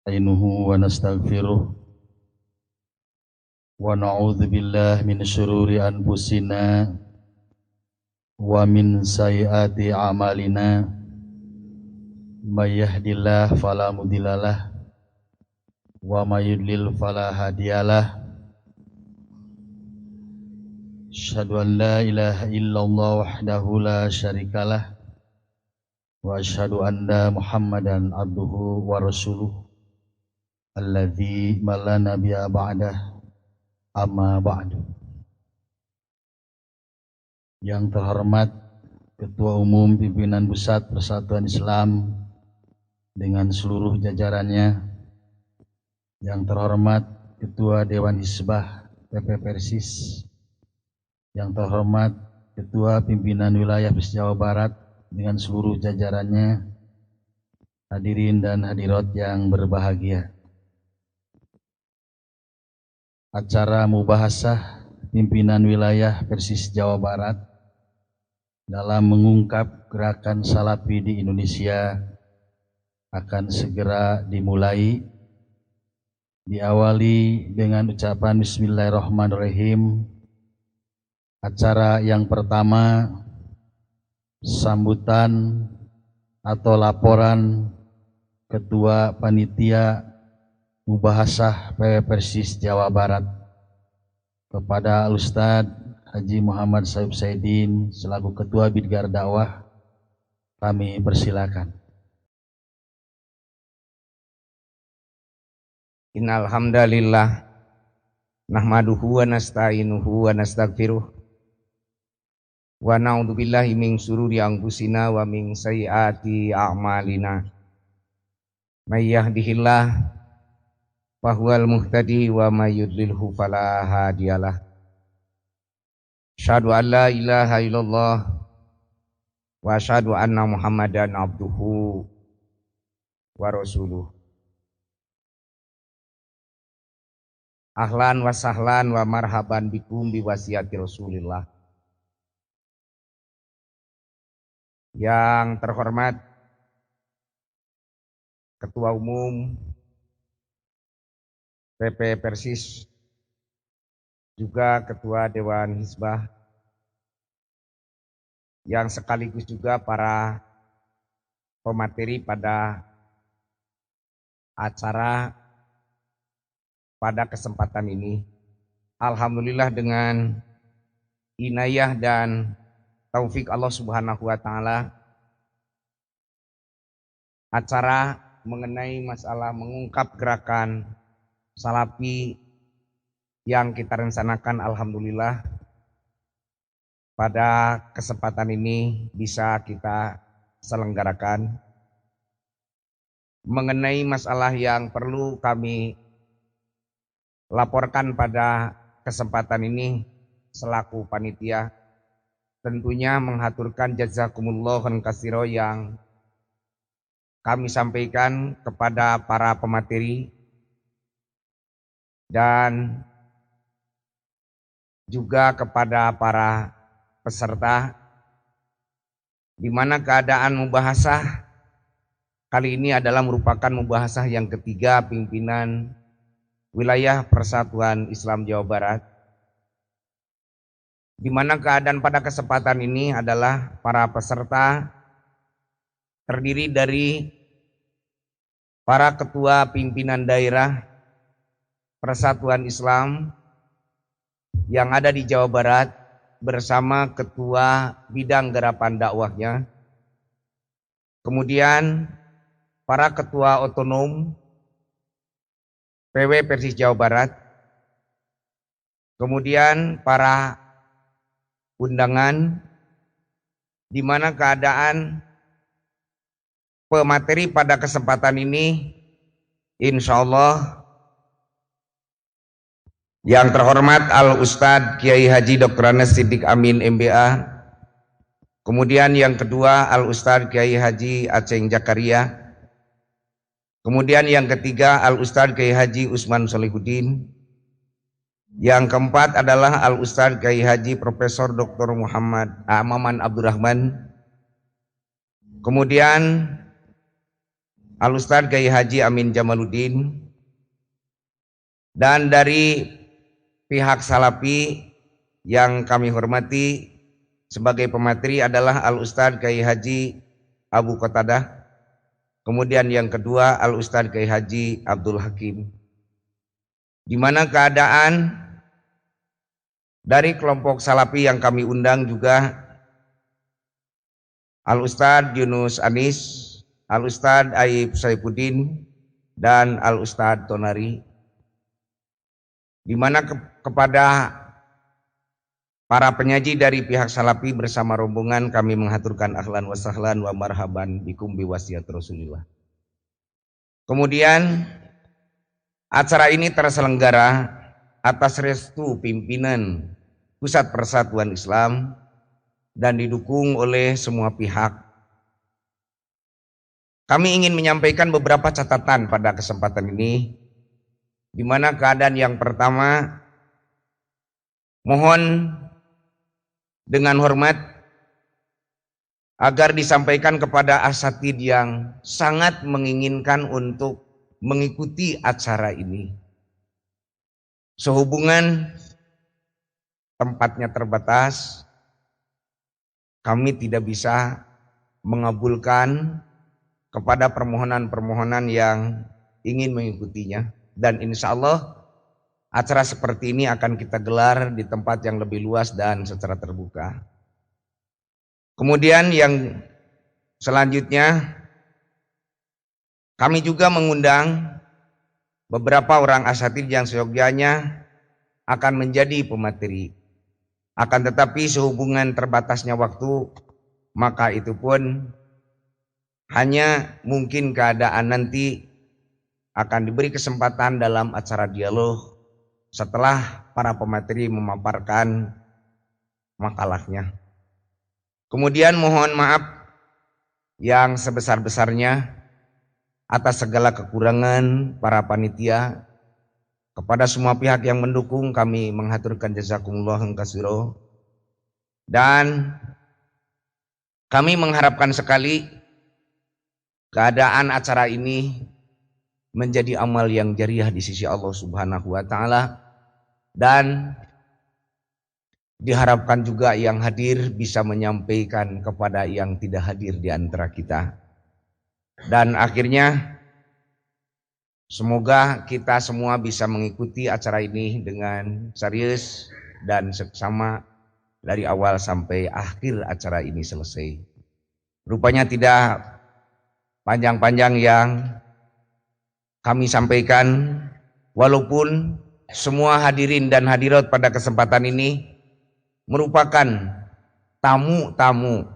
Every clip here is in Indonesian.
Nastainuhu wa nastaghfiruh wa na'udzu billahi min syururi anfusina wa min sayyiati a'malina may yahdihillahu fala mudhillalah wa may yudlil fala hadiyalah. Asyhadu an la ilaha illallah wahdahu la syarikalah wa asyhadu anna Muhammadan abduhu wa rasuluh alladzi la nabiyya ba'dah, amma ba'du. Yang terhormat Ketua Umum Pimpinan Pusat Persatuan Islam dengan seluruh jajarannya, yang terhormat Ketua Dewan Hizbah PP Persis, yang terhormat Ketua Pimpinan Wilayah Persis Jawa Barat dengan seluruh jajarannya, hadirin dan hadirat yang berbahagia. Acara mubahasah pimpinan wilayah Persis Jawa Barat dalam mengungkap gerakan Salafi di Indonesia akan segera dimulai. Diawali dengan ucapan Bismillahirrahmanirrahim. Acara yang pertama, sambutan atau laporan Ketua Panitia Mubahasah PP Persis Jawa Barat kepada Al-Ustadz Haji Muhammad Saib Saidin selaku Ketua Bidgar Dakwah, kami persilakan. Innal hamdalillah nahmaduhu wa nasta'inuhu wa nastaghfiruh wa na'udzu billahi min syururi anfusina wa min sayyiati a'malina. May yahdihillahu fahuwal muhtadi wa may yudlilhu fala hadiyalah. Asyhadu an la ilaha illallah wa asyhadu anna Muhammadan abduhu wa rasuluh. Ahlan wa sahlan wa marhaban bikum bi wasiyati Rasulillah. Yang terhormat Ketua Umum PP Persis, juga Ketua Dewan Hizbah, yang sekaligus juga para pemateri pada acara pada kesempatan ini. Alhamdulillah dengan inayah dan taufik Allah Subhanahu wa taala, acara mengenai masalah mengungkap gerakan Salafi yang kita rencanakan alhamdulillah pada kesempatan ini bisa kita selenggarakan. Mengenai masalah yang perlu kami laporkan pada kesempatan ini selaku panitia, tentunya menghaturkan jazakumullah khairan katsira yang kami sampaikan kepada para pemateri dan juga kepada para peserta, di mana keadaan mubahasah kali ini adalah merupakan mubahasah yang ketiga pimpinan wilayah Persatuan Islam Jawa Barat, di mana keadaan pada kesempatan ini adalah para peserta terdiri dari para ketua pimpinan daerah Persatuan Islam yang ada di Jawa Barat bersama ketua bidang gerakan dakwahnya, kemudian para ketua otonom PW Persis Jawa Barat, kemudian para undangan, di mana keadaan pemateri pada kesempatan ini insya Allah yang terhormat Al-Ustadz Kiai Haji Dr. Anas Siddiq Amin MBA, kemudian yang kedua Al-Ustadz Kiai Haji Aceng Jakaria, kemudian yang ketiga Al-Ustadz Kiai Haji Usman Solihuddin, yang keempat adalah Al-Ustadz Kiai Haji Profesor Dr. Muhammad Maman Abdurrahman, kemudian Al-Ustadz Kiai Haji Amin Jamaluddin, dan dari pihak Salafi yang kami hormati sebagai pemateri adalah Al-Ustadz Kiai Haji Abu Qatadah, kemudian yang kedua Al-Ustadz Kiai Haji Abdul Hakim, di mana keadaan dari kelompok Salafi yang kami undang juga Al-Ustadz Yunus Anis, Al-Ustadz Aib Saifuddin, dan Al-Ustadz Tonari, di mana kepada para penyaji dari pihak Salafi bersama rombongan kami menghaturkan ahlan wa sahlan wa marhaban bikum biwasiat Rasulillah. Kemudian acara ini terselenggara atas restu pimpinan Pusat Persatuan Islam dan didukung oleh semua pihak. Kami ingin menyampaikan beberapa catatan pada kesempatan ini, di mana keadaan yang pertama, mohon dengan hormat agar disampaikan kepada asatid yang sangat menginginkan untuk mengikuti acara ini. Sehubungan tempatnya terbatas, kami tidak bisa mengabulkan kepada permohonan-permohonan yang ingin mengikutinya. Dan insya Allah acara seperti ini akan kita gelar di tempat yang lebih luas dan secara terbuka. Kemudian yang selanjutnya, kami juga mengundang beberapa orang asatid yang seyogyanya akan menjadi pemateri. Akan tetapi sehubungan terbatasnya waktu, maka itu pun hanya mungkin keadaan nanti akan diberi kesempatan dalam acara dialog setelah para pemateri memaparkan makalahnya. Kemudian mohon maaf yang sebesar-besarnya atas segala kekurangan para panitia. Kepada semua pihak yang mendukung kami menghaturkan jazakumullah katsira, dan kami mengharapkan sekali keadaan acara ini menjadi amal yang jariah di sisi Allah Subhanahu wa taala, dan diharapkan juga yang hadir bisa menyampaikan kepada yang tidak hadir di antara kita. Dan akhirnya semoga kita semua bisa mengikuti acara ini dengan serius dan seksama dari awal sampai akhir acara ini selesai. Rupanya tidak panjang-panjang yang kami sampaikan, walaupun semua hadirin dan hadirat pada kesempatan ini merupakan tamu-tamu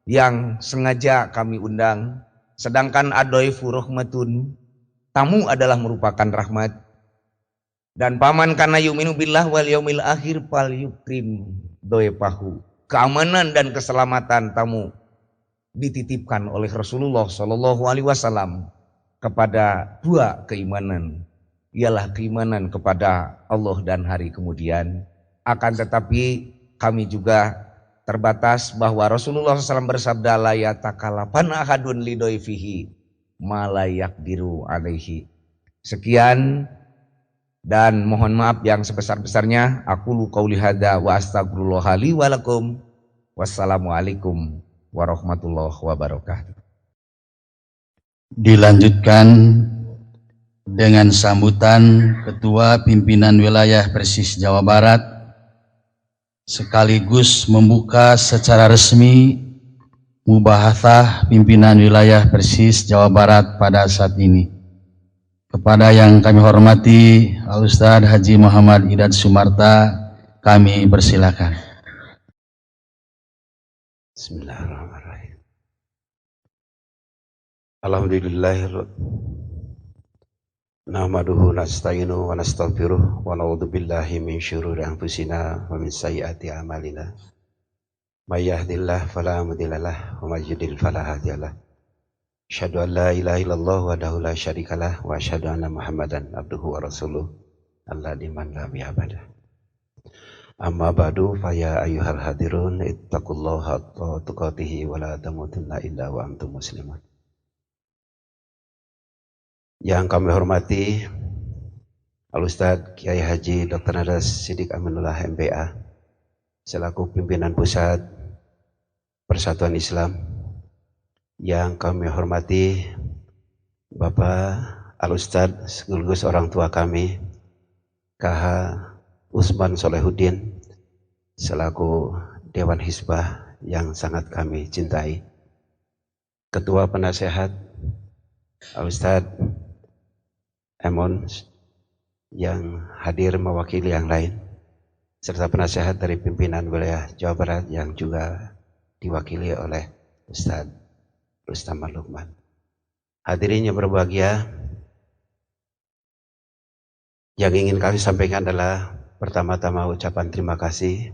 yang sengaja kami undang, sedangkan adhaifu rahmatun, tamu adalah merupakan rahmat. Dan paman kana yu'minu billah wal yaumil akhir fal yukrim dhaifahu. Keamanan dan keselamatan tamu dititipkan oleh Rasulullah Shallallahu alaihi wasallam kepada dua keimanan, ialah keimanan kepada Allah dan hari kemudian. Akan tetapi kami juga terbatas bahwa Rasulullah SAW bersabda, la yatakalapan ahadun lidaifihi ma la yaqdiru alaihi. Sekian dan mohon maaf yang sebesar-besarnya. Aqulu qauli hadza wa astaghfirullah li wa lakum. Wassalamualaikum warahmatullahi wabarakatuh. Dilanjutkan dengan sambutan Ketua Pimpinan Wilayah Persis Jawa Barat, sekaligus membuka secara resmi mubahatsah pimpinan wilayah Persis Jawa Barat pada saat ini. Kepada yang kami hormati Al-Ustadz Haji Muhammad Idad Sumarta, kami persilakan. Bismillahirrahmanirrahim. Alhamdulillah. Nahmaduhu nasta'inu wa nastaghfiruh wa na'udzu billahi min syururi anfusina wa min sayyiati a'malina. May yahdihillahu fala mudhillalah wa may yudhlil fala hadiyalah. Asyhadu an la ilaha illallah wahdahu la syarikalah wa asyhadu anna Muhammadan abduhu wa rasuluh alladzi man la bi'abadah. Amma ba'du fa ya ayyuhal hadirun ittaqullaha haqqa tuqatih wa la tamutunna illa wa antum muslimun. Yang kami hormati Al-Ustadz Kiai Haji Dr. Andes Siddiq Aminullah MBA selaku pimpinan pusat Persatuan Islam. Yang kami hormati Bapak Al-Ustadz sekaligus orang tua kami KH Usman Solehuddin selaku Dewan Hizbah yang sangat kami cintai, Ketua Penasehat Al-Ustadz Emon yang hadir mewakili yang lain, serta penasehat dari pimpinan wilayah Jawa Barat yang juga diwakili oleh Ustadz Rustam Lukman. Hadirin yang berbahagia, yang ingin kami sampaikan adalah pertama-tama ucapan terima kasih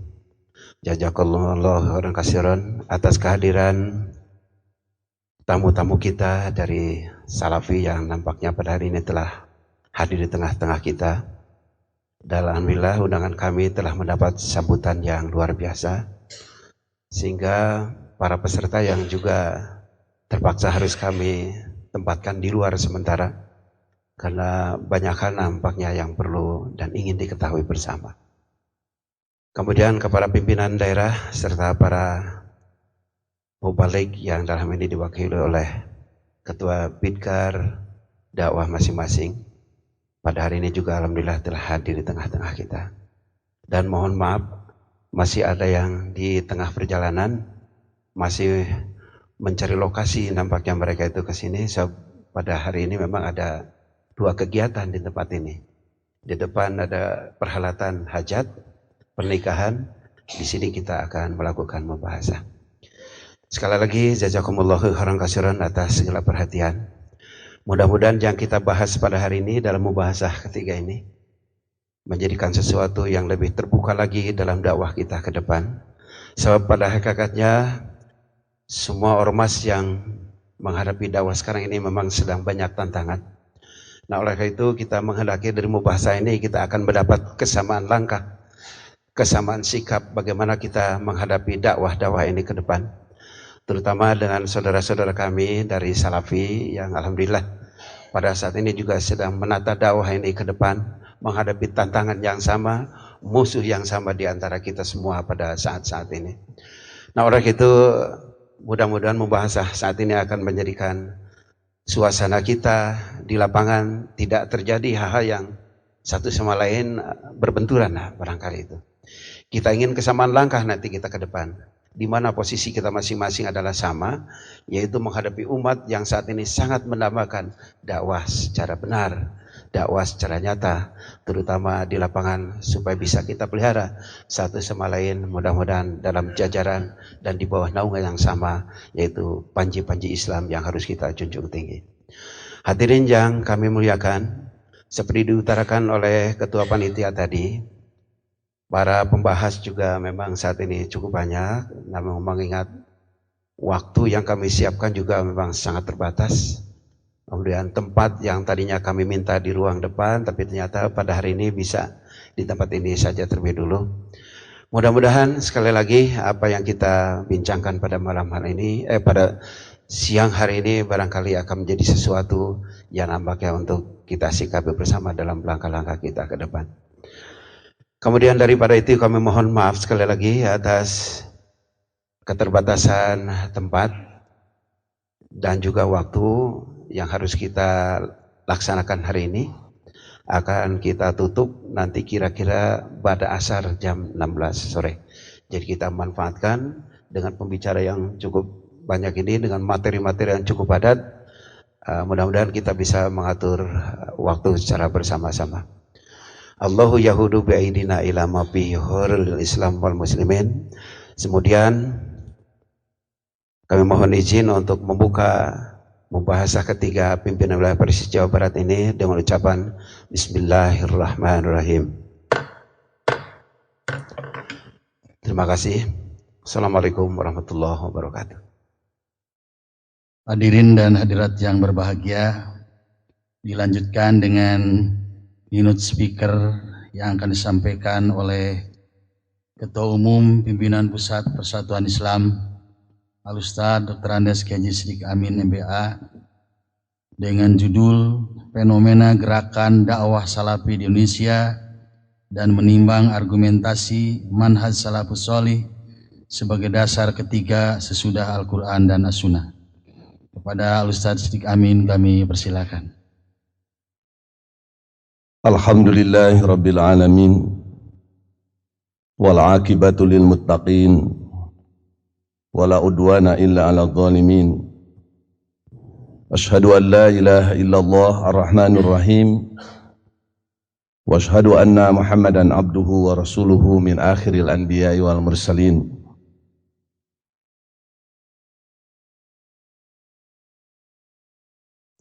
jazakallahu khairan katsiran atas kehadiran tamu-tamu kita dari Salafi yang nampaknya pada hari ini telah hadir di tengah-tengah kita. Dan alhamdulillah undangan kami telah mendapat sambutan yang luar biasa, sehingga para peserta yang juga terpaksa harus kami tempatkan di luar sementara karena banyak hal nampaknya yang perlu dan ingin diketahui bersama. Kemudian kepada pimpinan daerah serta para mubalik yang dalam ini diwakili oleh Ketua Bidkar dakwah masing-masing, pada hari ini juga alhamdulillah telah hadir di tengah-tengah kita. Dan mohon maaf, masih ada yang di tengah perjalanan masih mencari lokasi, nampaknya mereka itu ke sini. So, pada hari ini memang ada 2 kegiatan di tempat ini. Di depan ada perhelatan hajat, pernikahan. Di sini kita akan melakukan membahas. Sekali lagi jazakumullahu khairan katsiran atas segala perhatian. Mudah-mudahan yang kita bahas pada hari ini dalam mubahasah ketiga ini menjadikan sesuatu yang lebih terbuka lagi dalam dakwah kita ke depan. Sebab pada hakikatnya semua ormas yang menghadapi dakwah sekarang ini memang sedang banyak tantangan. Nah, oleh karena itu kita menghendaki dari mubahasah ini kita akan mendapat kesamaan langkah, kesamaan sikap bagaimana kita menghadapi dakwah-dakwah ini ke depan. Terutama dengan saudara-saudara kami dari Salafi yang alhamdulillah pada saat ini juga sedang menata dakwah ini ke depan, menghadapi tantangan yang sama, musuh yang sama di antara kita semua pada saat-saat ini. Nah, oleh itu mudah-mudahan membahas saat ini akan menjadikan suasana kita di lapangan tidak terjadi hal-hal yang satu sama lain berbenturan, barangkali itu. Kita ingin kesamaan langkah nanti kita ke depan, di mana posisi kita masing-masing adalah sama, yaitu menghadapi umat yang saat ini sangat mendambakan dakwah secara benar, dakwah secara nyata, terutama di lapangan, supaya bisa kita pelihara satu sama lain, mudah-mudahan dalam jajaran dan di bawah naungan yang sama, yaitu panji-panji Islam yang harus kita junjung tinggi. Hadirin yang kami muliakan, seperti diutarakan oleh Ketua Panitia tadi, para pembahas juga memang saat ini cukup banyak, namun mengingat waktu yang kami siapkan juga memang sangat terbatas. Kemudian tempat yang tadinya kami minta di ruang depan, tapi ternyata pada hari ini bisa di tempat ini saja terlebih dulu. Mudah-mudahan sekali lagi apa yang kita bincangkan pada malam hari ini, pada siang hari ini barangkali akan menjadi sesuatu yang nampaknya untuk kita sikapi bersama dalam langkah-langkah kita ke depan. Kemudian daripada itu kami mohon maaf sekali lagi atas keterbatasan tempat dan juga waktu yang harus kita laksanakan hari ini. Akan kita tutup nanti kira-kira pada asar jam 16 sore. Jadi kita manfaatkan dengan pembicara yang cukup banyak ini, dengan materi-materi yang cukup padat. Mudah-mudahan kita bisa mengatur waktu secara bersama-sama. Allahu yahudu bi'aidina ila ma fihi khairul Islam wal muslimin. Kemudian kami mohon izin untuk membuka membahas ketiga pimpinan wilayah Persis Jawa Barat ini dengan ucapan Bismillahirrahmanirrahim. Terima kasih. Assalamualaikum warahmatullahi wabarakatuh. Hadirin dan hadirat yang berbahagia, dilanjutkan dengan minute speaker yang akan disampaikan oleh Ketua Umum Pimpinan Pusat Persatuan Islam Al-Ustadz Dr. Andes Kiai Siddiq Amin MBA dengan judul Fenomena Gerakan Dakwah Salafi di Indonesia dan menimbang argumentasi manhaj salafus sholih sebagai dasar ketiga sesudah Al-Quran dan As-Sunnah. Kepada Al-Ustadz Siddiq Amin kami persilakan. Alhamdulillahi Rabbil Alamin wal aqibatu lil muttaqin wala udwana illa ala zalimin. Ashhadu an la ilaha illallah ar-Rahmanur Rahim wa ashhadu anna Muhammadan abduhu wa rasuluhu min akhiril anbiya'i wal mursalin.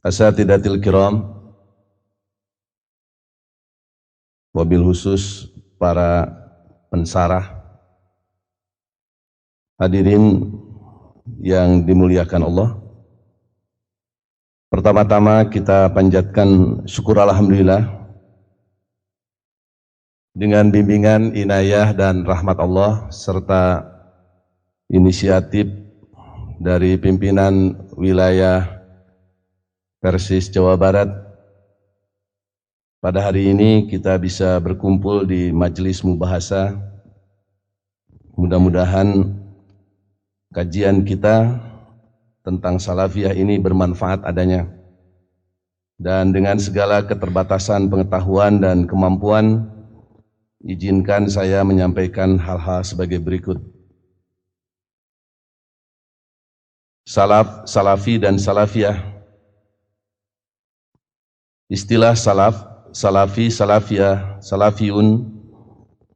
Asatidatil kiram, wabil khusus para pensarah, hadirin yang dimuliakan Allah. Pertama-tama kita panjatkan syukur alhamdulillah dengan bimbingan inayah dan rahmat Allah serta inisiatif dari pimpinan wilayah Persis Jawa Barat. Pada hari ini kita bisa berkumpul di majelis mubahasa. Mudah-mudahan kajian kita tentang salafiyah ini bermanfaat adanya. Dan dengan segala keterbatasan pengetahuan dan kemampuan, izinkan saya menyampaikan hal-hal sebagai berikut. Salaf, salafi dan salafiyah. Istilah salaf, salafi, salafiyah, salafiyun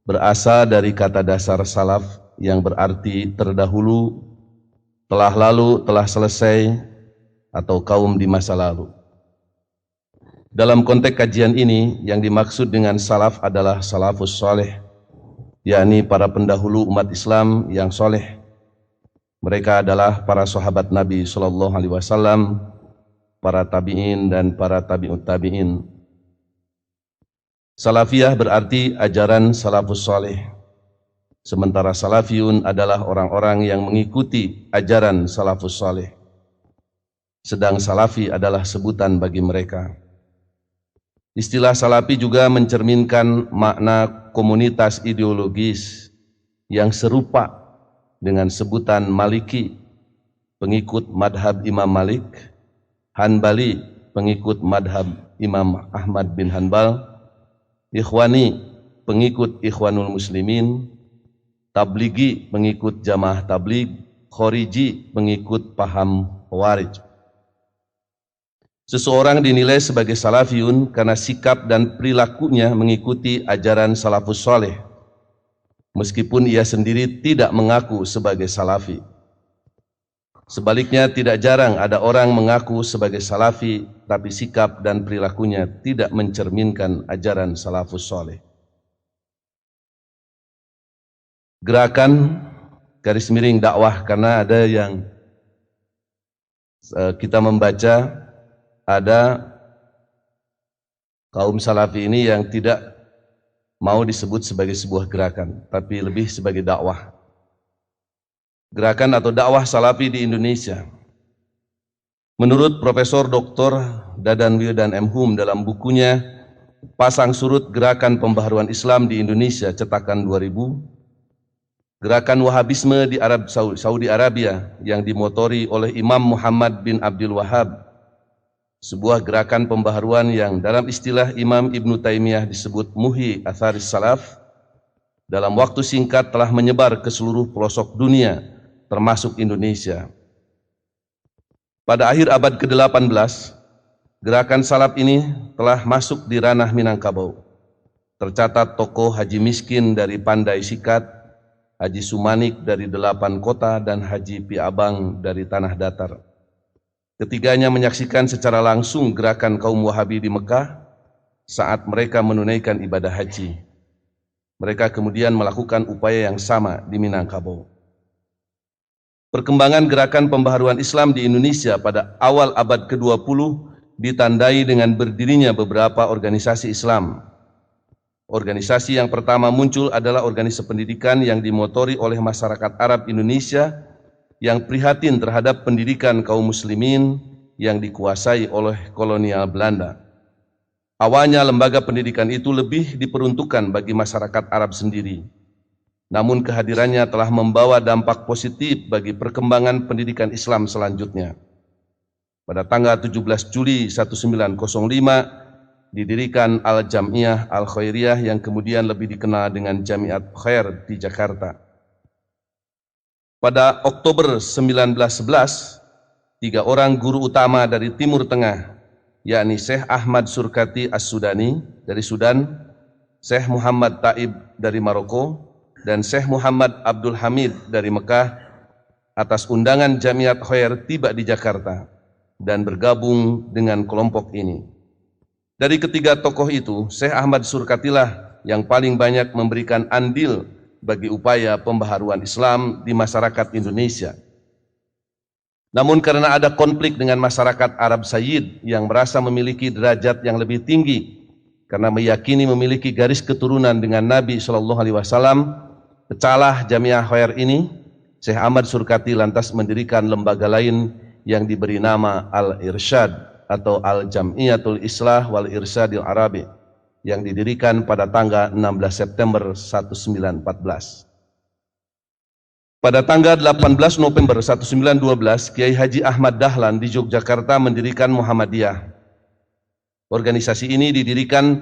berasal dari kata dasar salaf yang berarti terdahulu, telah lalu, telah selesai, atau kaum di masa lalu. Dalam konteks kajian ini, yang dimaksud dengan salaf adalah salafus soleh, yakni para pendahulu umat Islam yang soleh. Mereka adalah para sahabat Nabi SAW, para tabi'in dan para tabi'ut tabi'in. Salafiyah berarti ajaran salafus soleh. Sementara salafiyun adalah orang-orang yang mengikuti ajaran salafus soleh. Sedang salafi adalah sebutan bagi mereka. Istilah salafi juga mencerminkan makna komunitas ideologis yang serupa dengan sebutan Maliki, pengikut madhab Imam Malik, Hanbali, pengikut madhab Imam Ahmad bin Hanbal, Ikhwani, pengikut Ikhwanul Muslimin, Tabligi, pengikut Jamaah Tabligh, Khoriji, pengikut paham Khawarij. Seseorang dinilai sebagai salafiyun karena sikap dan perilakunya mengikuti ajaran salafus soleh, meskipun ia sendiri tidak mengaku sebagai salafi. Sebaliknya, tidak jarang ada orang mengaku sebagai salafi, tapi sikap dan perilakunya tidak mencerminkan ajaran salafus soleh. Gerakan garis miring dakwah, karena ada yang kita membaca, ada kaum salafi ini yang tidak mau disebut sebagai sebuah gerakan, tapi lebih sebagai dakwah. Gerakan atau dakwah salafi di Indonesia. Menurut Profesor Dr. Dadan Wildan M. Hum dalam bukunya Pasang Surut Gerakan Pembaharuan Islam di Indonesia cetakan 2000, gerakan Wahabisme di Saudi Arabia yang dimotori oleh Imam Muhammad bin Abdul Wahhab, sebuah gerakan pembaharuan yang dalam istilah Imam Ibnu Taimiyah disebut Muhyi Atharis Salaf, dalam waktu singkat telah menyebar ke seluruh pelosok dunia, termasuk Indonesia. Pada akhir abad ke-18, gerakan salaf ini telah masuk di ranah Minangkabau. Tercatat tokoh Haji Miskin dari Pandai Sikat, Haji Sumanik dari 8 kota, dan Haji Piabang dari Tanah Datar. Ketiganya menyaksikan secara langsung gerakan kaum Wahabi di Mekah saat mereka menunaikan ibadah haji. Mereka kemudian melakukan upaya yang sama di Minangkabau. Perkembangan gerakan pembaharuan Islam di Indonesia pada awal abad ke-20 ditandai dengan berdirinya beberapa organisasi Islam. Organisasi yang pertama muncul adalah organisasi pendidikan yang dimotori oleh masyarakat Arab Indonesia yang prihatin terhadap pendidikan kaum muslimin yang dikuasai oleh kolonial Belanda. Awalnya lembaga pendidikan itu lebih diperuntukkan bagi masyarakat Arab sendiri. Namun kehadirannya telah membawa dampak positif bagi perkembangan pendidikan Islam selanjutnya. Pada tanggal 17 Juli 1905 didirikan Al-Jam'iyah Al-Khairiyah yang kemudian lebih dikenal dengan Jamiat Khair di Jakarta. Pada Oktober 1911, 3 orang guru utama dari Timur Tengah, yakni Syekh Ahmad Surkati As-Sudani dari Sudan, Syekh Muhammad Taib dari Maroko, dan Syekh Muhammad Abdul Hamid dari Mekah, atas undangan Jamiat Khair tiba di Jakarta dan bergabung dengan kelompok ini. Dari ketiga tokoh itu, Syekh Ahmad Surkatilah yang paling banyak memberikan andil bagi upaya pembaharuan Islam di masyarakat Indonesia. Namun karena ada konflik dengan masyarakat Arab Sayyid yang merasa memiliki derajat yang lebih tinggi karena meyakini memiliki garis keturunan dengan Nabi SAW, pecahlah Jamiah Khair ini. Syekh Ahmad Surkati lantas mendirikan lembaga lain yang diberi nama Al-Irsyad atau Al-Jam'iyatul Islah wal Irsyadil Arabi yang didirikan pada tanggal 16 September 1914. Pada tanggal 18 November 1912, Kiai Haji Ahmad Dahlan di Yogyakarta mendirikan Muhammadiyah. Organisasi ini didirikan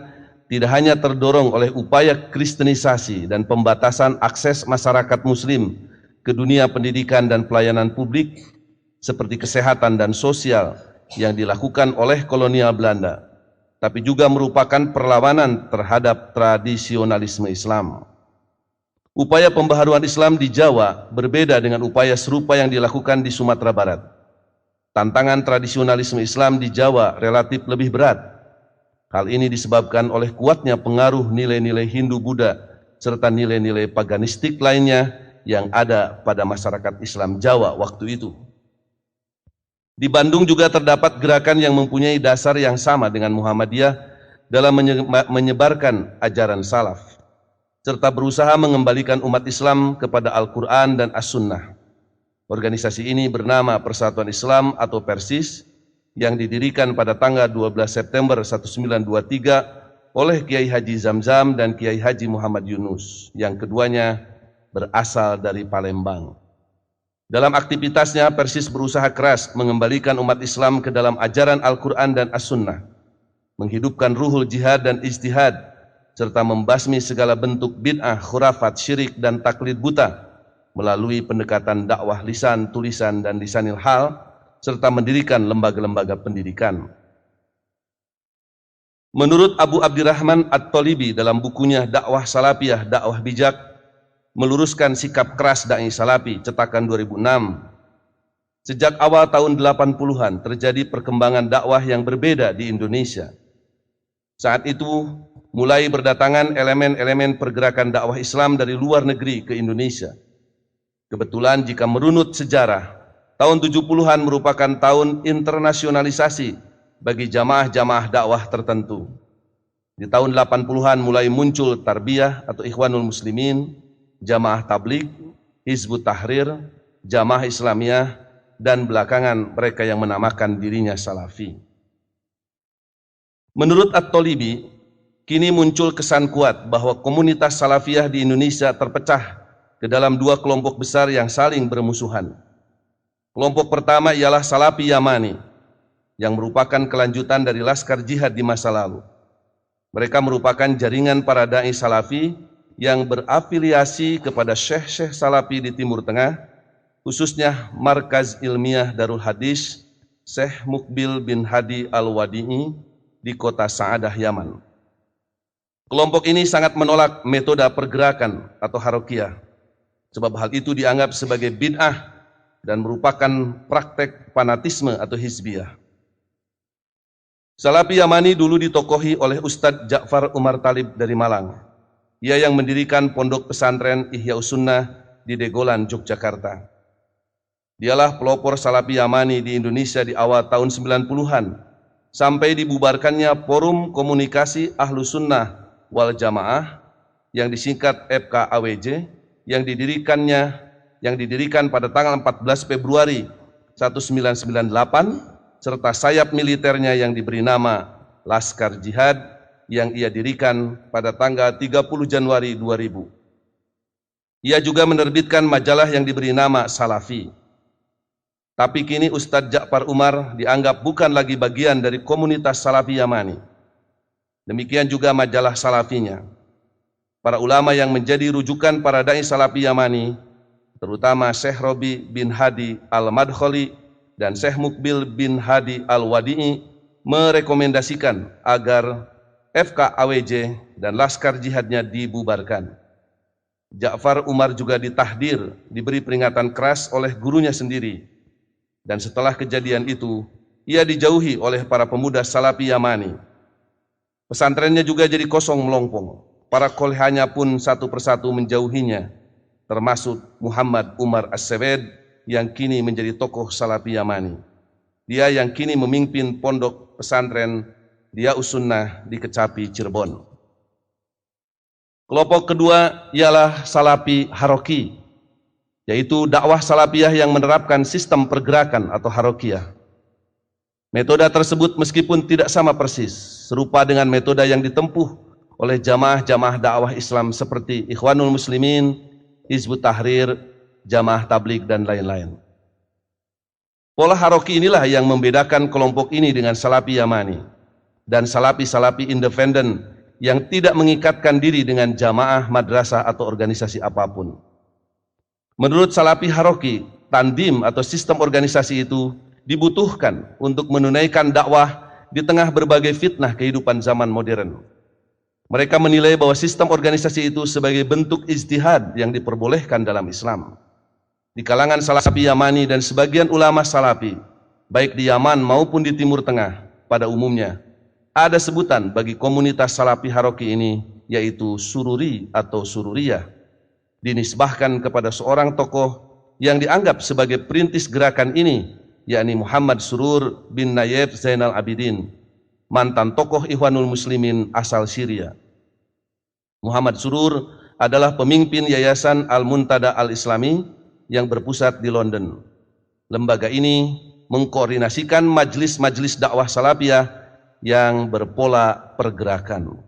tidak hanya terdorong oleh upaya kristenisasi dan pembatasan akses masyarakat muslim ke dunia pendidikan dan pelayanan publik seperti kesehatan dan sosial yang dilakukan oleh kolonial Belanda, tapi juga merupakan perlawanan terhadap tradisionalisme Islam. Upaya pembaharuan Islam di Jawa berbeda dengan upaya serupa yang dilakukan di Sumatera Barat. Tantangan tradisionalisme Islam di Jawa relatif lebih berat. Hal ini disebabkan oleh kuatnya pengaruh nilai-nilai Hindu-Buddha serta nilai-nilai paganistik lainnya yang ada pada masyarakat Islam Jawa waktu itu. Di Bandung juga terdapat gerakan yang mempunyai dasar yang sama dengan Muhammadiyah dalam menyebarkan ajaran salaf, serta berusaha mengembalikan umat Islam kepada Al-Quran dan As-Sunnah. Organisasi ini bernama Persatuan Islam atau Persis, yang didirikan pada tanggal 12 September 1923 oleh Kiai Haji Zamzam dan Kiai Haji Muhammad Yunus, yang keduanya berasal dari Palembang. Dalam aktivitasnya, Persis berusaha keras mengembalikan umat Islam ke dalam ajaran Al-Quran dan As-Sunnah, menghidupkan ruhul jihad dan ijtihad, serta membasmi segala bentuk bid'ah, khurafat, syirik, dan taklid buta melalui pendekatan dakwah lisan, tulisan, dan lisanil hal, serta mendirikan lembaga-lembaga pendidikan. Menurut Abu Abdirrahman At-Talibi dalam bukunya Dakwah Salafiyah, Dakwah Bijak, meluruskan sikap keras da'i salafi, cetakan 2006. Sejak awal tahun 80-an terjadi perkembangan dakwah yang berbeda di Indonesia. Saat itu mulai berdatangan elemen-elemen pergerakan dakwah Islam dari luar negeri ke Indonesia. Kebetulan jika merunut sejarah, tahun 70-an merupakan tahun internasionalisasi bagi jamaah-jamaah dakwah tertentu. Di tahun 80-an mulai muncul Tarbiyah atau Ikhwanul Muslimin, Jamaah Tabligh, Hizbut Tahrir, Jamaah Islamiyah, dan belakangan mereka yang menamakan dirinya Salafi. Menurut At-Talibi, kini muncul kesan kuat bahwa komunitas Salafiyah di Indonesia terpecah ke dalam dua kelompok besar yang saling bermusuhan. Kelompok pertama ialah Salafi Yamani, yang merupakan kelanjutan dari Laskar Jihad di masa lalu. Mereka merupakan jaringan para da'i Salafi yang berafiliasi kepada syekh-syekh Salafi di Timur Tengah, khususnya Markaz Ilmiah Darul Hadis Syekh Mukbil bin Hadi Al-Wadi'i di kota Sa'adah, Yaman. Kelompok ini sangat menolak metode pergerakan atau harokiyah, sebab hal itu dianggap sebagai bid'ah dan merupakan praktek fanatisme atau hizbiyah. Salafi Yamani dulu ditokohi oleh Ustadz Ja'far Umar Talib dari Malang. Ia yang mendirikan pondok pesantren Ihya Sunnah di Degolan, Yogyakarta. Dialah pelopor Salafi Yamani di Indonesia di awal tahun 90-an, sampai dibubarkannya Forum Komunikasi Ahlu Sunnah wal Jamaah yang disingkat FKAWJ yang didirikan pada tanggal 14 Februari 1998 serta sayap militernya yang diberi nama Laskar Jihad yang ia dirikan pada tanggal 30 Januari 2000. Ia juga menerbitkan majalah yang diberi nama Salafi. Tapi kini Ustadz Ja'far Umar dianggap bukan lagi bagian dari komunitas Salafi Yamani. Demikian juga majalah Salafinya. Para ulama yang menjadi rujukan para dai Salafi Yamani, terutama Syekh Robi bin Hadi Al-Madkhali dan Syekh Mukbil bin Hadi Al-Wadi'i, merekomendasikan agar FKAWJ dan Laskar Jihadnya dibubarkan. Ja'far Umar juga ditahdir, diberi peringatan keras oleh gurunya sendiri. Dan setelah kejadian itu, ia dijauhi oleh para pemuda Salafi Yamani. Pesantrennya juga jadi kosong melompong. Para kolehannya pun satu persatu menjauhinya, termasuk Muhammad Umar As-Sewed yang kini menjadi tokoh Salafi Yamani. Dia yang kini memimpin pondok pesantren Diyaus Sunnah di Kecapi, Cirebon. Kelompok kedua ialah Salafi Haroki, yaitu dakwah salafiyah yang menerapkan sistem pergerakan atau harokiyah. Metode tersebut meskipun tidak sama persis, serupa dengan metode yang ditempuh oleh jamaah-jamaah dakwah Islam seperti Ikhwanul Muslimin, Hizbut Tahrir, Jamaah Tabligh, dan lain-lain. Pola haroki inilah yang membedakan kelompok ini dengan Salafi Yamani dan Salafi-Salafi independen yang tidak mengikatkan diri dengan jamaah, madrasah, atau organisasi apapun. Menurut Salafi Haroki, tandim atau sistem organisasi itu dibutuhkan untuk menunaikan dakwah di tengah berbagai fitnah kehidupan zaman modern. Mereka menilai bahwa sistem organisasi itu sebagai bentuk ijtihad yang diperbolehkan dalam Islam. Di kalangan Salafi Yamani dan sebagian ulama Salafi, baik di Yaman maupun di Timur Tengah, pada umumnya ada sebutan bagi komunitas Salafi Haroki ini, yaitu sururi atau sururiyah. Dinisbahkan kepada seorang tokoh yang dianggap sebagai perintis gerakan ini, yakni Muhammad Surur bin Nayef Zainal Abidin, mantan tokoh Ikhwanul Muslimin asal Syria. Muhammad Surur adalah pemimpin Yayasan Al-Muntada Al-Islami yang berpusat di London. Lembaga ini mengkoordinasikan majlis-majlis dakwah salafiyah yang berpola pergerakan.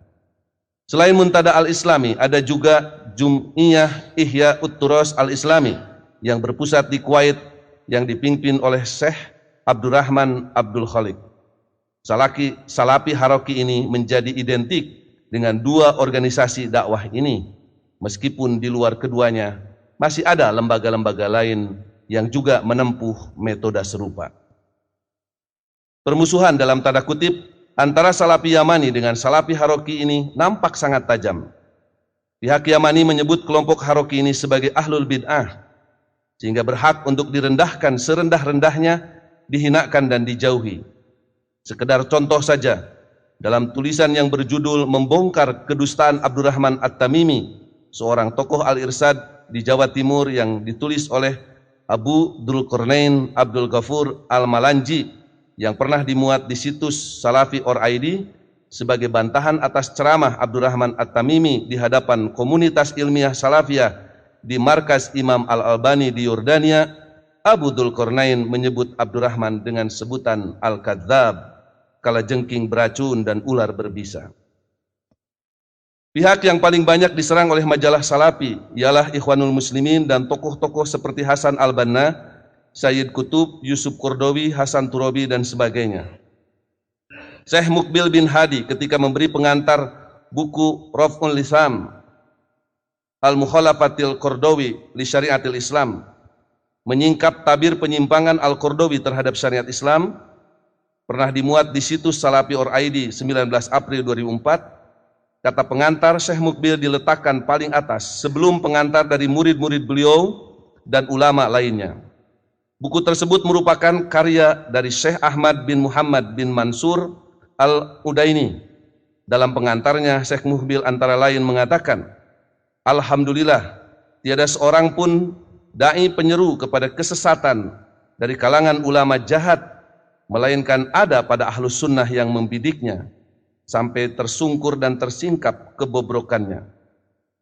Selain Muntada Al-Islami, ada juga Jum'iyah Ihya Ut-Turas Al-Islami yang berpusat di Kuwait yang dipimpin oleh Syekh Abdurrahman Abdul Khaliq. Salafi Haroki ini menjadi identik dengan dua organisasi dakwah ini, meskipun di luar keduanya masih ada lembaga-lembaga lain yang juga menempuh metode serupa. Permusuhan dalam tanda kutip antara Salafi Yamani dengan Salafi Haroki ini nampak sangat tajam. Pihak Yamani menyebut kelompok Haroki ini sebagai ahlul bid'ah, sehingga berhak untuk direndahkan serendah-rendahnya, dihinakan dan dijauhi. Sekedar contoh saja, dalam tulisan yang berjudul Membongkar Kedustaan Abdurrahman At-Tamimi, seorang tokoh Al-Irsad di Jawa Timur yang ditulis oleh Abu Dzulqarnain Abdul Ghafur Al-Malanji, yang pernah dimuat di situs Salafi Or.id sebagai bantahan atas ceramah Abdurrahman At-Tamimi di hadapan komunitas ilmiah Salafiyah di markas Imam Al-Albani di Yordania. Abu Dzulqarnain menyebut Abdurrahman dengan sebutan Al-Kadzab, kalajengking beracun dan ular berbisa. Pihak yang paling banyak diserang oleh majalah Salafi ialah Ikhwanul Muslimin dan tokoh-tokoh seperti Hasan Al-Banna, Sayyid Qutub, Yusuf Qaradawi, Hasan Turabi, dan sebagainya. Syekh Mukbil bin Hadi ketika memberi pengantar buku Raf'ul Lisam Al-Mukhalafatil Qaradawi li Syariatil Islam, menyingkap tabir penyimpangan Al-Qaradawi terhadap syariat Islam, pernah dimuat di situs Salafi Or.id 19 April 2004. Kata pengantar, Syekh Mukbil diletakkan paling atas sebelum pengantar dari murid-murid beliau dan ulama lainnya. Buku tersebut merupakan karya dari Syekh Ahmad bin Muhammad bin Mansur Al-Udaini. Dalam pengantarnya, Syekh Mukbil antara lain mengatakan, Alhamdulillah, tiada seorang pun dai penyeru kepada kesesatan dari kalangan ulama jahat, melainkan ada pada ahlus sunnah yang membidiknya, sampai tersungkur dan tersingkap kebobrokannya.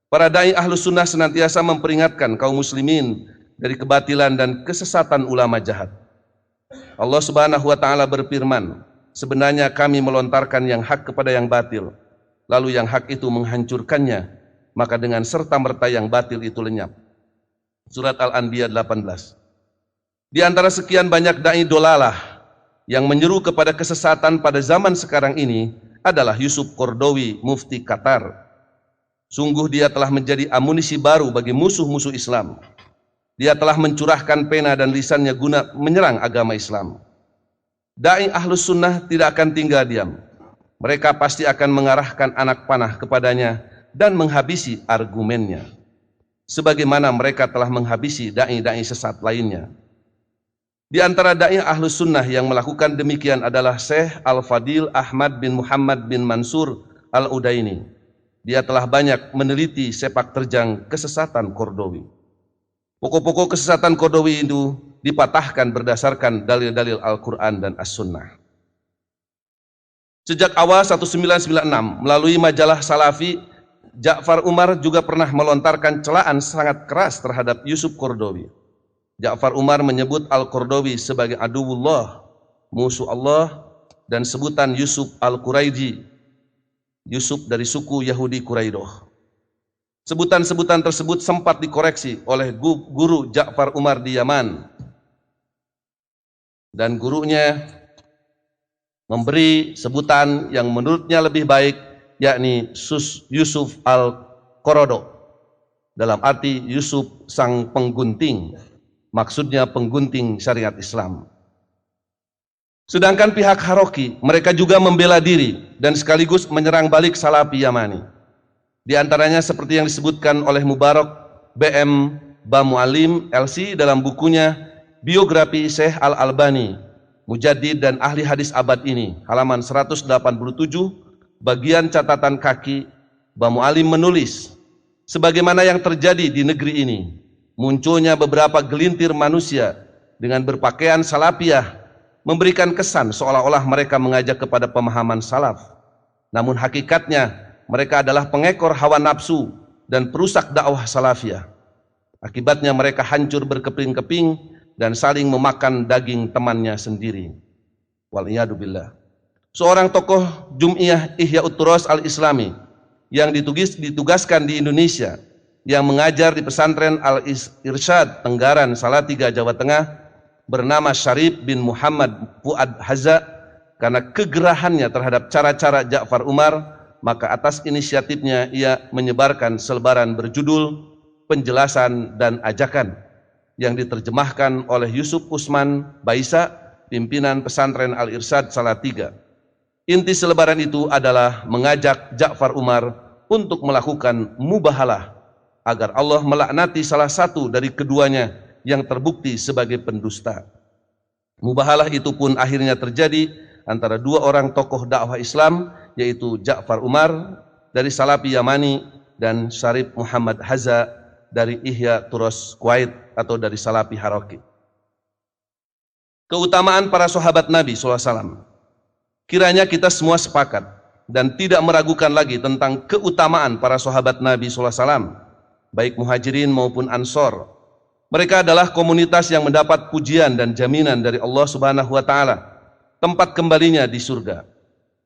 Para dai ahlus sunnah senantiasa memperingatkan kaum muslimin dari kebatilan dan kesesatan ulama jahat. Allah Subhanahu wa taala berfirman, sebenarnya kami melontarkan yang hak kepada yang batil, lalu yang hak itu menghancurkannya, maka dengan serta-merta yang batil itu lenyap. Surat Al-Anbiya 18. Di antara sekian banyak dai dolalah yang menyeru kepada kesesatan pada zaman sekarang ini adalah Yusuf Qaradawi, mufti Qatar. Sungguh dia telah menjadi amunisi baru bagi musuh-musuh Islam. Dia telah mencurahkan pena dan lisannya guna menyerang agama Islam. Dai Ahlus Sunnah tidak akan tinggal diam. Mereka pasti akan mengarahkan anak panah kepadanya dan menghabisi argumennya, sebagaimana mereka telah menghabisi dai-dai sesat lainnya. Di antara dai Ahlus Sunnah yang melakukan demikian adalah Syekh Al-Fadil Ahmad bin Muhammad bin Mansur Al-Udaini. Dia telah banyak meneliti sepak terjang kesesatan Qaradawi. Pokok-pokok kesesatan Qaradawi itu dipatahkan berdasarkan dalil-dalil Al-Quran dan As-Sunnah. Sejak awal 1996, melalui majalah Salafi, Ja'far Umar juga pernah melontarkan celaan sangat keras terhadap Yusuf Qaradawi. Ja'far Umar menyebut Al-Qaradawi sebagai aduwullah, musuh Allah, dan sebutan Yusuf Al-Quraidi, Yusuf dari suku Yahudi Quraidah. Sebutan-sebutan tersebut sempat dikoreksi oleh guru Ja'far Umar di Yaman, dan gurunya memberi sebutan yang menurutnya lebih baik, yakni Yusuf Al-Qaradawi, dalam arti Yusuf sang penggunting, maksudnya penggunting syariat Islam. Sedangkan pihak Haroki, mereka juga membela diri dan sekaligus menyerang balik Salafi Yamani. Di antaranya seperti yang disebutkan oleh Mubarak BM Bamualim LC dalam bukunya Biografi Syekh Al-Albani, Mujaddid dan Ahli Hadis Abad ini, halaman 187, bagian catatan kaki. Bamualim menulis, sebagaimana yang terjadi di negeri ini, munculnya beberapa gelintir manusia dengan berpakaian salafiyah, memberikan kesan seolah-olah mereka mengajak kepada pemahaman salaf. Namun hakikatnya mereka adalah pengekor hawa nafsu dan perusak dakwah salafiyah. Akibatnya mereka hancur berkeping-keping dan saling memakan daging temannya sendiri. Wal'iyadubillah. Seorang tokoh Jum'iyah Ihya'ut Turas Al-Islami yang ditugaskan di Indonesia, yang mengajar di pesantren Al-Irsyad Tenggaran Salatiga, Jawa Tengah, bernama Syarif bin Muhammad Fuad Haza, karena kegerahannya terhadap cara-cara Ja'far Umar, maka atas inisiatifnya ia menyebarkan selebaran berjudul Penjelasan dan Ajakan yang diterjemahkan oleh Yusuf Usman Baisa, pimpinan pesantren Al-Irsyad Salatiga. Inti selebaran itu adalah mengajak Ja'far Umar untuk melakukan mubahalah agar Allah melaknati salah satu dari keduanya yang terbukti sebagai pendusta. Mubahalah itu pun akhirnya terjadi antara dua orang tokoh dakwah Islam, yaitu Ja'far Umar dari Salafi Yamani dan Syarif Muhammad Haza dari Ihya Turas Kuwait atau dari Salafi Haroki. Keutamaan para sahabat Nabi SAW. Kiranya kita semua sepakat dan tidak meragukan lagi tentang keutamaan para sahabat Nabi SAW, baik Muhajirin maupun Ansor. Mereka adalah komunitas yang mendapat pujian dan jaminan dari Allah Subhanahu wa Ta'ala, tempat kembalinya di surga.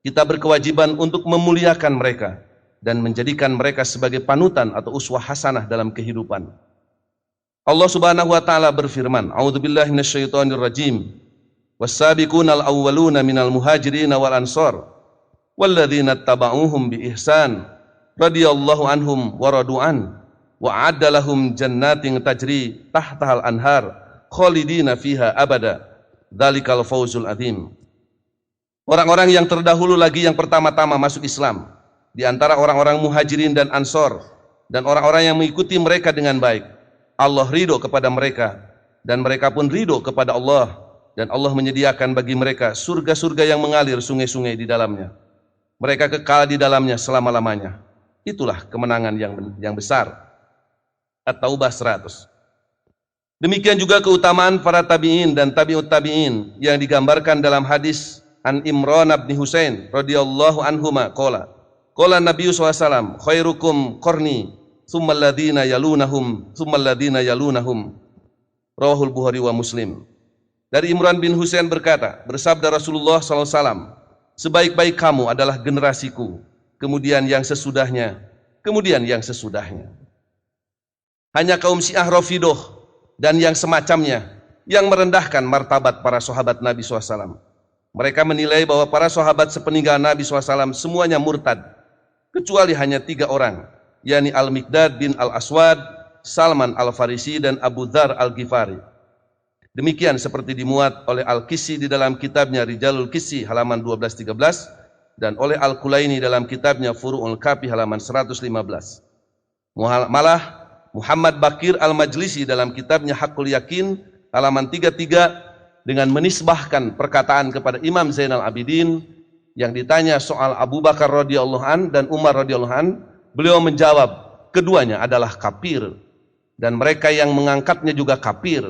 Kita berkewajiban untuk memuliakan mereka dan menjadikan mereka sebagai panutan atau uswah hasanah dalam kehidupan. Allah Subhanahu wa Ta'ala berfirman, A'udzubillahi minasyaitonir rajim. Was-sabiqunal awwaluna minal muhajirin wal ansar walladzina tabauhum bi ihsan radhiyallahu anhum wa radu'an wa a'adda lahum jannatin tajri tahtahal anhar khalidina fiha abada. Dzalikal fawzul adzim. Orang-orang yang terdahulu lagi yang pertama-tama masuk Islam di antara orang-orang Muhajirin dan Ansor dan orang-orang yang mengikuti mereka dengan baik, Allah ridho kepada mereka dan mereka pun ridho kepada Allah, dan Allah menyediakan bagi mereka surga-surga yang mengalir sungai-sungai di dalamnya. Mereka kekal di dalamnya selama-lamanya. Itulah kemenangan yang besar. At-Taubah 100. Demikian juga keutamaan para tabi'in dan tabi'ut tabi'in yang digambarkan dalam hadis An Imran bin Husain radhiyallahu anhuma qala Nabi SAW, khairukum qarni thumma alladhina yalunahum thumma alladhina yalunahum. Rawahul Bukhari wa Muslim. Dari Imran bin Husain berkata, bersabda Rasulullah SAW, sebaik-baik kamu adalah generasiku, kemudian yang sesudahnya, kemudian yang sesudahnya. Hanya kaum Syiah Rafidah dan yang semacamnya yang merendahkan martabat para sahabat Nabi SAW. Mereka menilai bahwa para sahabat sepeninggal Nabi SAW semuanya murtad, kecuali hanya 3 orang, yakni Al-Miqdad bin Al-Aswad, Salman Al-Farisi, dan Abu Dzar Al-Ghifari. Demikian seperti dimuat oleh Al-Qisi di dalam kitabnya Rijalul Qisi halaman 1213 dan oleh Al-Kulaini dalam kitabnya Furu'ul Kafi halaman 115. Malah Muhammad Bakir Al-Majlisi dalam kitabnya Haqqul Yakin halaman 33 dengan menisbahkan perkataan kepada Imam Zainal Abidin yang ditanya soal Abu Bakar radhiyallahu an dan Umar radhiyallahu an, beliau menjawab, keduanya adalah kafir dan mereka yang mengangkatnya juga kafir.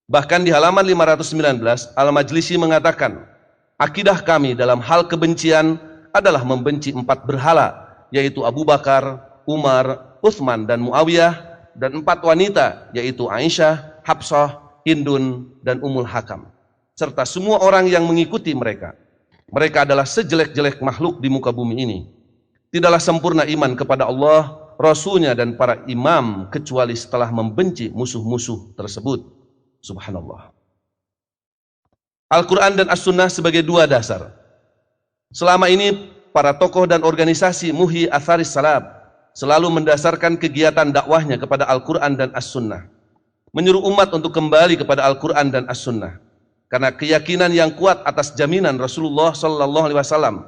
Bahkan di halaman 519, Al-Majlisi mengatakan, akidah kami dalam hal kebencian adalah membenci 4 berhala, yaitu Abu Bakar, Umar, Utsman, dan Muawiyah, dan 4 wanita, yaitu Aisyah, Hafsah, Hindun, dan Ummul Hakam, serta semua orang yang mengikuti mereka. Mereka adalah sejelek-jelek makhluk di muka bumi ini. Tidaklah sempurna iman kepada Allah, Rasulnya, dan para imam, kecuali setelah membenci musuh-musuh tersebut. Subhanallah. Al-Quran dan As-Sunnah sebagai 2 dasar. Selama ini para tokoh dan organisasi Muhyi Atharis Salaf selalu mendasarkan kegiatan dakwahnya kepada Al-Quran dan As-Sunnah, menyuruh umat untuk kembali kepada Al-Quran dan As-Sunnah karena keyakinan yang kuat atas jaminan Rasulullah SAW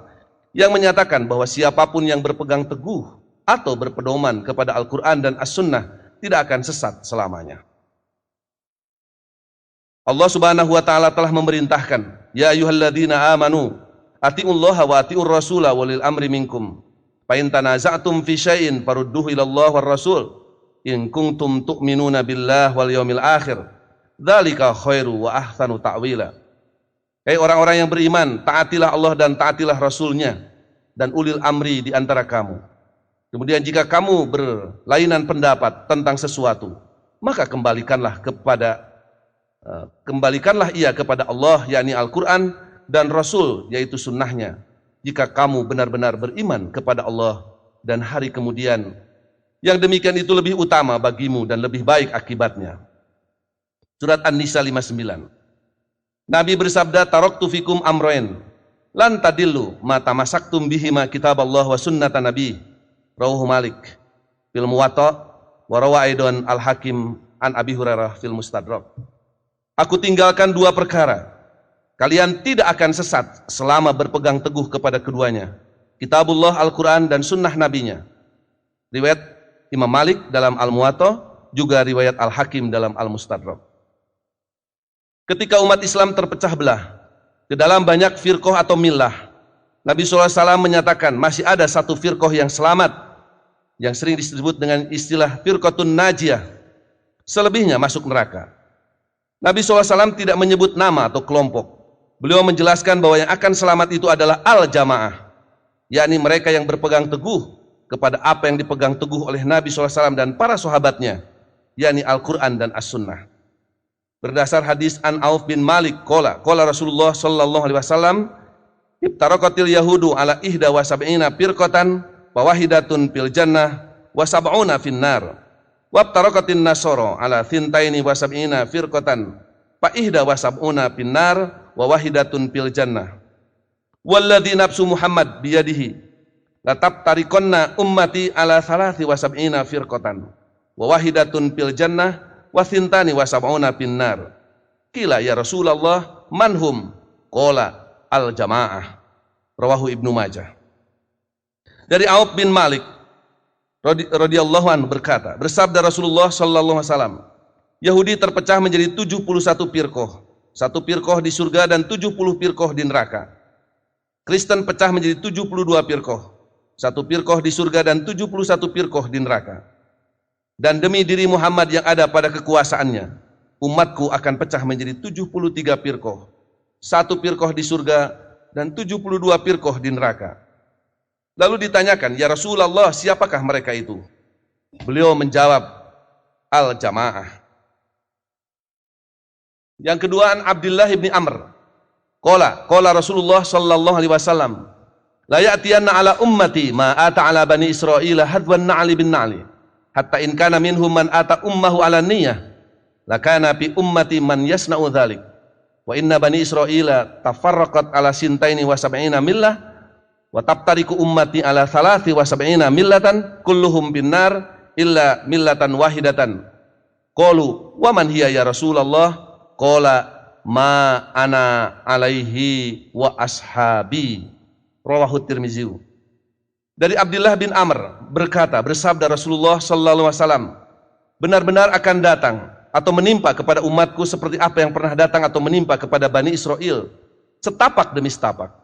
yang menyatakan bahwa siapapun yang berpegang teguh atau berpedoman kepada Al-Quran dan As-Sunnah tidak akan sesat selamanya. Allah Subhanahu wa taala telah memerintahkan, ya ayyuhalladzina amanu atiullaha wa atiur rasula walil amri minkum fa in tanaza'tum fi syai'in farudduhu ila Allah war rasul in kuntum tu'minuna billah wal yaumil akhir dzalika khairu wa ahsanu ta'wila. Hai orang-orang yang beriman, taatilah Allah dan taatilah Rasulnya dan ulil amri di antara kamu. Kemudian jika kamu berlainan pendapat tentang sesuatu, maka kembalikanlah ia kepada Allah, yakni Al-Quran, dan Rasul, yaitu sunnahnya, jika kamu benar-benar beriman kepada Allah dan hari kemudian. Yang demikian itu lebih utama bagimu dan lebih baik akibatnya. Surat An-Nisa 59. Nabi bersabda, taraktu fikum amrain lan tadillu ma tamasaktum bihima kitaballah wa sunnata nabi. Rawahu Malik fil Muwatta wa rawa aidan Al-Hakim an Abi Hurairah fil Mustadrak. Aku tinggalkan 2 perkara, kalian tidak akan sesat selama berpegang teguh kepada keduanya, Kitabullah Al-Quran dan sunnah nabinya. Riwayat Imam Malik dalam Al-Muwatta, juga riwayat Al-Hakim dalam Al-Mustadrak. Ketika umat Islam terpecah belah ke dalam banyak firqah atau millah, Nabi SAW menyatakan masih ada 1 firqah yang selamat, yang sering disebut dengan istilah firqatun najiyah, selebihnya masuk neraka. Nabi SAW tidak menyebut nama atau kelompok. Beliau menjelaskan bahwa yang akan selamat itu adalah al-jamaah, yakni mereka yang berpegang teguh kepada apa yang dipegang teguh oleh Nabi SAW dan para sahabatnya, yakni Al-Quran dan As-Sunnah. Berdasar hadis An Auf bin Malik, qala Rasulullah SAW, ibtaraqatil yahudu ala ihda wa sab'ina firqatan wa wahidatun fil jannah wa sab'una fin nar. Wabtarakatin nasoro ala thintaini wa sab'ina firqatan fa ihda wa sab'una pinnar wa wahidatun fil jannah. Walladzi nafsu Muhammad biyadihi latabtarikonna ummati ala thalathi wa sab'ina firqatan wa wahidatun fil jannah wa thintani wa sab'una pinnar. Qila ya Rasulullah manhum? Qala al jamaah. Rawahu Ibnu Majah. Dari Auf bin Malik radhiyallahu anhu berkata, bersabda Rasulullah sallallahu alaihi wasallam, Yahudi terpecah menjadi 71 firqah, 1 firqah di surga dan 70 firqah di neraka. Kristen pecah menjadi 72 firqah, 1 firqah di surga dan 71 firqah di neraka. Dan demi diri Muhammad yang ada pada kekuasaannya, umatku akan pecah menjadi 73 firqah, 1 firqah di surga dan 72 firqah di neraka. Lalu ditanyakan, ya Rasulullah, siapakah mereka itu? Beliau menjawab, al-jamaah. Yang kedua, an Abdullah bin Amr. Qala Rasulullah sallallahu alaihi wasallam, la ya'tiyanna ala ummati ma ata ala bani Israila hadwan na'li bin na'li, hatta in kana minhum man ata ummahu ala niyyah, la kana fi ummati man yasna'u dzalik. Wa inna bani Israila tafarraqat ala sintaini wa sab'ina millah, wa tabtariku ummati ala thalathi wa sab'ina millatan, kulluhum binnar illa millatan wahidatan. Qalu wa man hiya ya Rasulullah? Qala ma ana alaihi wa ashabi. Rawahu Tirmizi. Dari Abdullah bin Amr bersabda Rasulullah sallallahu alaihi wasallam, benar-benar akan datang atau menimpa kepada umatku seperti apa yang pernah datang atau menimpa kepada Bani Israel, setapak demi setapak.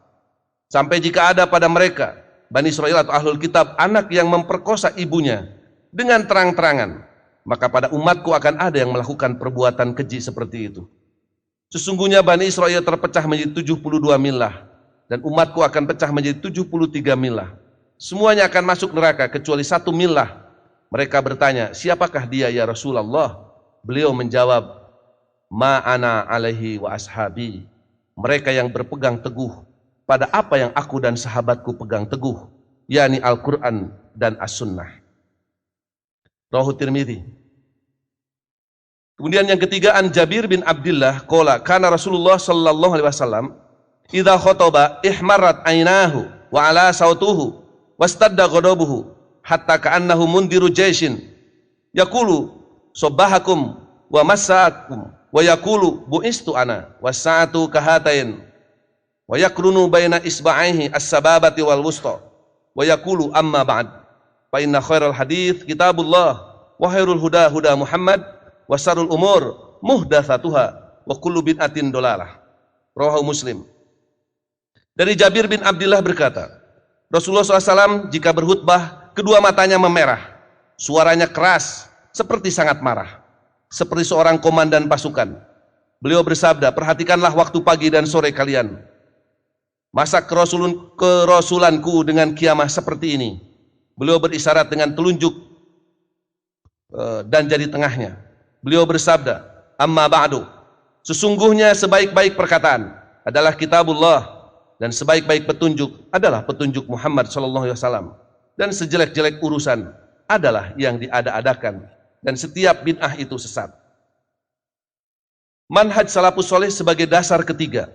Sampai jika ada pada mereka, Bani Israel atau Ahlul Kitab, anak yang memperkosa ibunya dengan terang-terangan, maka pada umatku akan ada yang melakukan perbuatan keji seperti itu. Sesungguhnya Bani Israel terpecah menjadi 72 milah, dan umatku akan pecah menjadi 73 milah. Semuanya akan masuk neraka kecuali 1 milah. Mereka bertanya, siapakah dia ya Rasulullah? Beliau menjawab, ma ana alaihi wa ashabi. Mereka yang berpegang teguh pada apa yang aku dan sahabatku pegang teguh, yakni Al-Quran dan As-Sunnah. Rawahu Tirmidzi. Kemudian yang ketiga, an Jabir bin Abdullah qala kana Rasulullah sallallahu alaihi wasallam idza khotaba ihmarat ainahu wa ala sautuhu wastadda ghadabuhu hatta ka'annahu mundiru jaishin yaqulu sabbahakum wa massaakum wa yaqulu bu'istu ana was-sa'atu kahatain wa yakrunu baina isba'aihi as-sababati wal wusta wa yaqulu amma ba'd fa inna khairal hadits kitabullah wa khairul huda huda Muhammad wa syarrul umur muhdatsatuha wa kullu bid'atin dolalah. Rawahu Muslim. Dari Jabir bin Abdullah berkata, Rasulullah SAW jika berkhutbah, kedua matanya memerah, suaranya keras, seperti sangat marah, seperti seorang komandan pasukan. Beliau bersabda, perhatikanlah waktu pagi dan sore kalian. Masa kerasulanku dengan kiamah seperti ini? Beliau berisyarat dengan telunjuk dan jari tengahnya. Beliau bersabda, amma ba'du, sesungguhnya sebaik-baik perkataan adalah kitabullah, dan sebaik-baik petunjuk adalah petunjuk Muhammad SAW, dan sejelek-jelek urusan adalah yang diada-adakan, dan setiap bid'ah itu sesat. Manhaj salafus soleh sebagai dasar ketiga.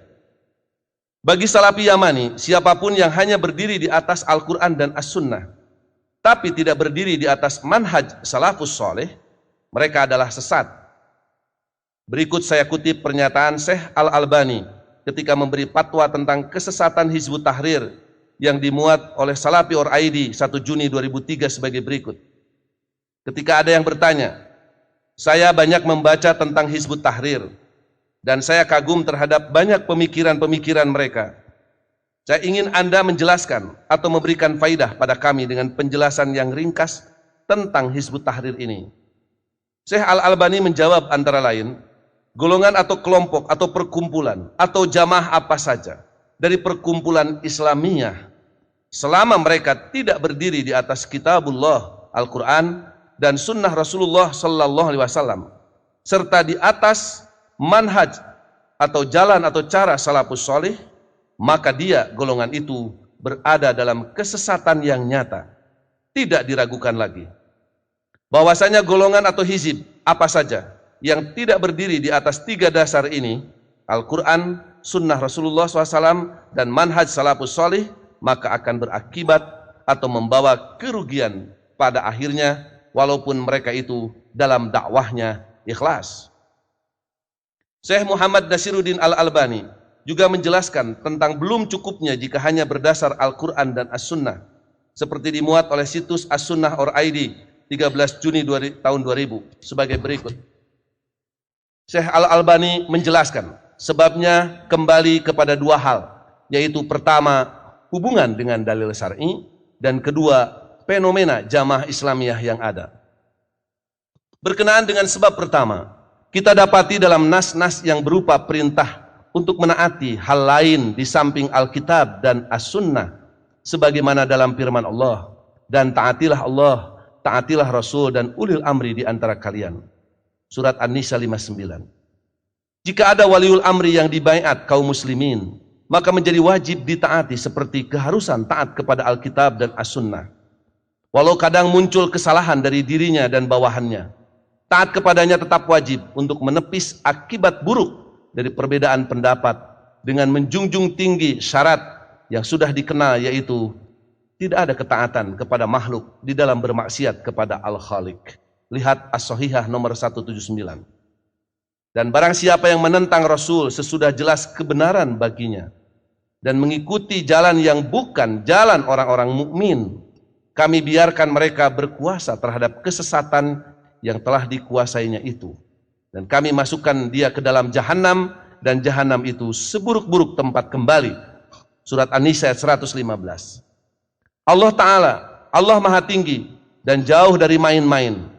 Bagi salafi Yamani, siapapun yang hanya berdiri di atas Al-Quran dan As-Sunnah, tapi tidak berdiri di atas manhaj salafus soleh, mereka adalah sesat. Berikut saya kutip pernyataan Syekh Al-Albani ketika memberi fatwa tentang kesesatan Hizbut Tahrir yang dimuat oleh Salafi Or-Aidi 1 Juni 2003 sebagai berikut. Ketika ada yang bertanya, saya banyak membaca tentang Hizbut Tahrir dan saya kagum terhadap banyak pemikiran-pemikiran mereka. Saya ingin Anda menjelaskan atau memberikan faidah pada kami dengan penjelasan yang ringkas tentang Hizbut Tahrir ini. Syekh Al-Albani menjawab antara lain, golongan atau kelompok atau perkumpulan atau jamaah apa saja dari perkumpulan Islamiyah, selama mereka tidak berdiri di atas kitabullah, Al-Quran dan sunnah Rasulullah sallallahu alaihi wasallam, serta di atas manhaj atau jalan atau cara salafus soleh, maka dia, golongan itu, berada dalam kesesatan yang nyata, tidak diragukan lagi. Bahwasanya golongan atau hizib apa saja yang tidak berdiri di atas tiga dasar ini, Al-Quran, sunnah Rasulullah SAW, dan manhaj salafus soleh, maka akan berakibat atau membawa kerugian pada akhirnya, walaupun mereka itu dalam dakwahnya ikhlas. Syekh Muhammad Nasiruddin Al-Albani juga menjelaskan tentang belum cukupnya jika hanya berdasar Al-Quran dan As-Sunnah, seperti dimuat oleh situs As-Sunnah Or-Aidi 13 Juni tahun 2000 sebagai berikut. Syekh Al-Albani menjelaskan sebabnya kembali kepada dua hal, yaitu pertama, hubungan dengan dalil syar'i, dan kedua, fenomena jamaah Islamiyah yang ada. Berkenaan dengan sebab pertama, kita dapati dalam nas-nas yang berupa perintah untuk menaati hal lain di samping Alkitab dan As-Sunnah, sebagaimana dalam firman Allah, dan taatilah Allah, taatilah Rasul dan ulil amri di antara kalian. Surat An-Nisa 59. Jika ada waliul amri yang dibaiat kaum muslimin, maka menjadi wajib ditaati seperti keharusan taat kepada Alkitab dan As-Sunnah. Walau kadang muncul kesalahan dari dirinya dan bawahannya, taat kepadanya tetap wajib untuk menepis akibat buruk dari perbedaan pendapat dengan menjunjung tinggi syarat yang sudah dikenal, yaitu tidak ada ketaatan kepada makhluk di dalam bermaksiat kepada Al-Khaliq. Lihat As-Sahihah nomor 179. Dan barang siapa yang menentang Rasul sesudah jelas kebenaran baginya dan mengikuti jalan yang bukan jalan orang-orang mukmin, kami biarkan mereka berkuasa terhadap kesesatan yang telah dikuasainya itu, dan kami masukkan dia ke dalam jahanam, dan jahanam itu seburuk-buruk tempat kembali. Surat An-Nisa ayat 115. Allah Ta'ala, Allah Maha Tinggi dan jauh dari main-main.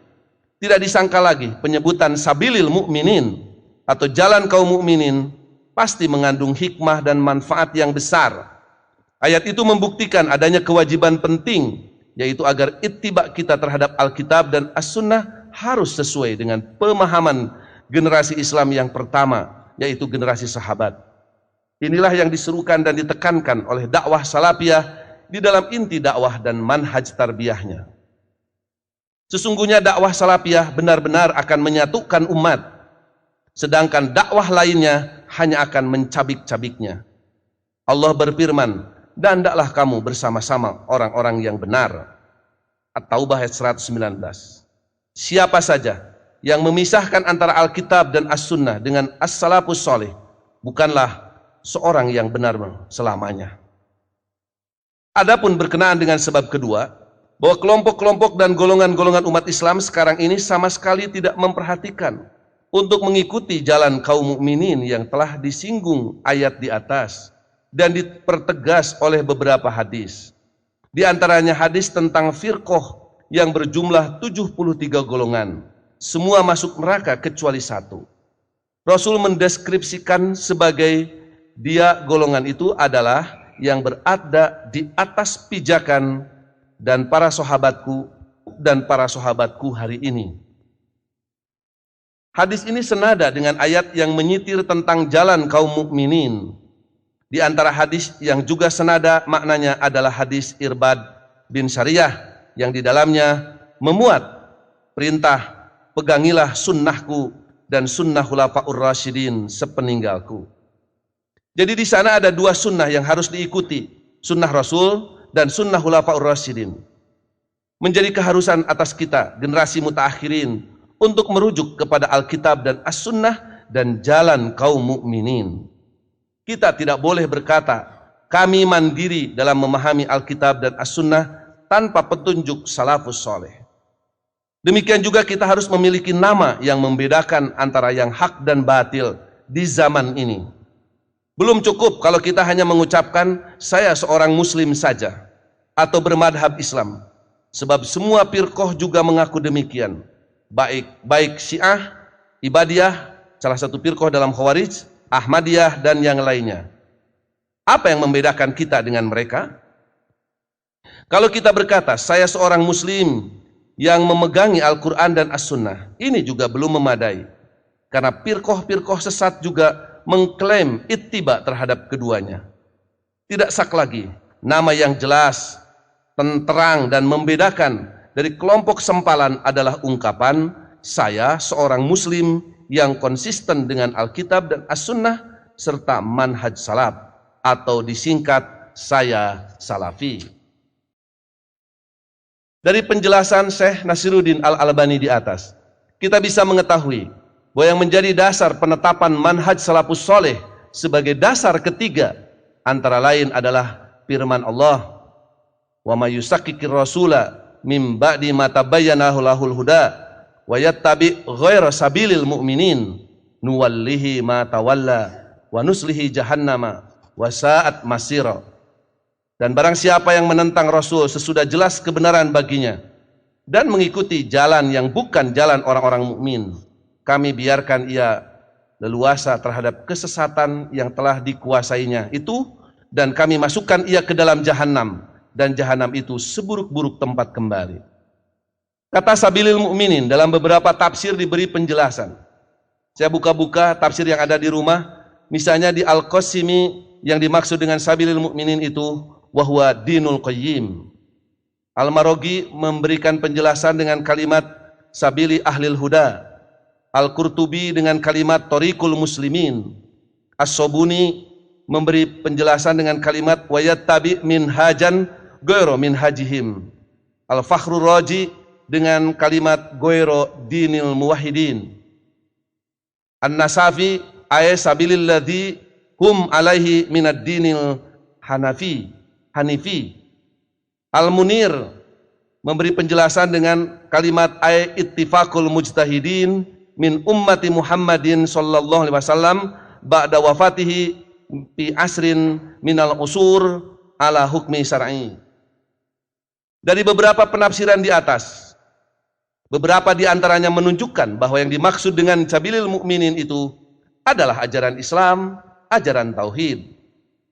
Tidak disangka lagi penyebutan sabilil mu'minin atau jalan kaum mukminin pasti mengandung hikmah dan manfaat yang besar. Ayat itu membuktikan adanya kewajiban penting, yaitu agar ittiba kita terhadap Alkitab dan As-Sunnah harus sesuai dengan pemahaman generasi Islam yang pertama, yaitu generasi sahabat. Inilah yang diserukan dan ditekankan oleh dakwah salafiyah di dalam inti dakwah dan manhaj tarbiyahnya. Sesungguhnya dakwah salafiyah benar-benar akan menyatukan umat, sedangkan dakwah lainnya hanya akan mencabik-cabiknya. Allah berfirman, dan hendaklah kamu bersama-sama orang-orang yang benar. At-Taubah ayat 119. Siapa saja yang memisahkan antara Alkitab dan As-Sunnah dengan As-Salafus Sholih, bukanlah seorang yang benar selamanya. Adapun berkenaan dengan sebab kedua, bahwa kelompok-kelompok dan golongan-golongan umat Islam sekarang ini sama sekali tidak memperhatikan untuk mengikuti jalan kaum mukminin yang telah disinggung ayat di atas dan dipertegas oleh beberapa hadis. Di antaranya hadis tentang firqoh yang berjumlah 73 golongan, semua masuk neraka kecuali satu. Rasul mendeskripsikan sebagai dia golongan itu adalah yang berada di atas pijakan dan para sahabatku hari ini. Hadis ini senada dengan ayat yang menyitir tentang jalan kaum mukminin. Di antara hadis yang juga senada maknanya adalah hadis Irbad bin Sariyah yang di dalamnya memuat perintah pegangilah sunnahku dan sunnah khulafaur rasyidin sepeninggalku. Jadi di sana ada dua sunnah yang harus diikuti, sunnah Rasul dan sunnah khulafaur rasyidin. Menjadi keharusan atas kita generasi mutaakhirin untuk merujuk kepada Alkitab dan As-Sunnah dan jalan kaum mukminin. Kita tidak boleh berkata kami mandiri dalam memahami Alkitab dan As-Sunnah tanpa petunjuk salafus soleh. Demikian juga kita harus memiliki nama yang membedakan antara yang hak dan batil di zaman ini. Belum cukup kalau kita hanya mengucapkan saya seorang muslim saja atau bermadhab Islam, sebab semua firqoh juga mengaku demikian, baik Syiah, Ibadiyah, salah satu firqoh dalam Khawarij, Ahmadiyah dan yang lainnya. Apa yang membedakan kita dengan mereka? Kalau kita berkata saya seorang muslim yang memegangi Al-Quran dan As-Sunnah, ini juga belum memadai, karena firqoh-firqoh sesat juga mengklaim ittiba terhadap keduanya. Tidak sak lagi nama yang jelas, terang dan membedakan dari kelompok sempalan adalah ungkapan saya seorang muslim yang konsisten dengan Alkitab dan As-Sunnah serta manhaj salaf, atau disingkat saya salafi. Dari penjelasan Syekh Nasiruddin Al-Albani di atas, kita bisa mengetahui bahwa yang menjadi dasar penetapan manhaj salafus soleh sebagai dasar ketiga antara lain adalah firman Allah, wa may yushaqqiqir rasula mim ba'di ma tabayyana lahul huda wa yattabi ghaira sabilil mu'minin nuwallihi ma tawalla wa nuslihi jahannama wa sa'at masira. Dan barang siapa yang menentang Rasul sesudah jelas kebenaran baginya dan mengikuti jalan yang bukan jalan orang-orang mukmin, kami biarkan ia leluasa terhadap kesesatan yang telah dikuasainya itu, dan kami masukkan ia ke dalam jahanam, dan jahanam itu seburuk-buruk tempat kembali. Kata sabilil mu'minin dalam beberapa tafsir diberi penjelasan Saya buka-buka tafsir yang ada di rumah, misalnya di Al-Qasimi yang dimaksud dengan sabilil mu'minin itu wahwa dinul qayyim. Al-Maroghi memberikan penjelasan dengan kalimat sabili ahlil huda. Al-Qurtubi dengan kalimat tariqul muslimin. As-Sobuni memberi penjelasan dengan kalimat wayattabi minhajan ghairu minhajihim. Al-Fakhrur Raji dengan kalimat ghairu dinil muwahhidin. An-Nasafi ay sabilil ladzi hum alaihi minad dinil hanifi. Al-Munir memberi penjelasan dengan kalimat ay ittifaqul mujtahidin min ummati Muhammadin sallallahu alaihi wasallam ba'da wafatihi fi asrin minal usur ala hukmi syar'i. Dari beberapa penafsiran di atas, beberapa di antaranya menunjukkan bahwa yang dimaksud dengan sabilil mu'minin itu adalah ajaran Islam, ajaran tauhid.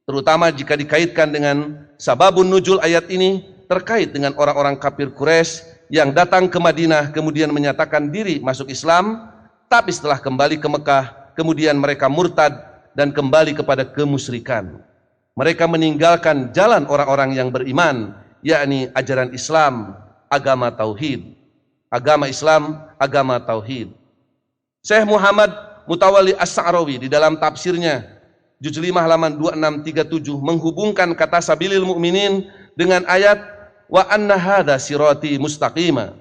Terutama jika dikaitkan dengan sababun nuzul ayat ini terkait dengan orang-orang kafir Quraisy yang datang ke Madinah kemudian menyatakan diri masuk Islam, tapi setelah kembali ke Mekah kemudian mereka murtad dan kembali kepada kemusyrikan. Mereka meninggalkan jalan orang-orang yang beriman, yakni ajaran Islam, agama tauhid. Agama Islam, agama tauhid. Syekh Muhammad Mutawalli As-Sa'rawi di dalam tafsirnya juz 5 halaman 2637 menghubungkan kata sabilil mu'minin dengan ayat wa anna hadza sirati mustaqima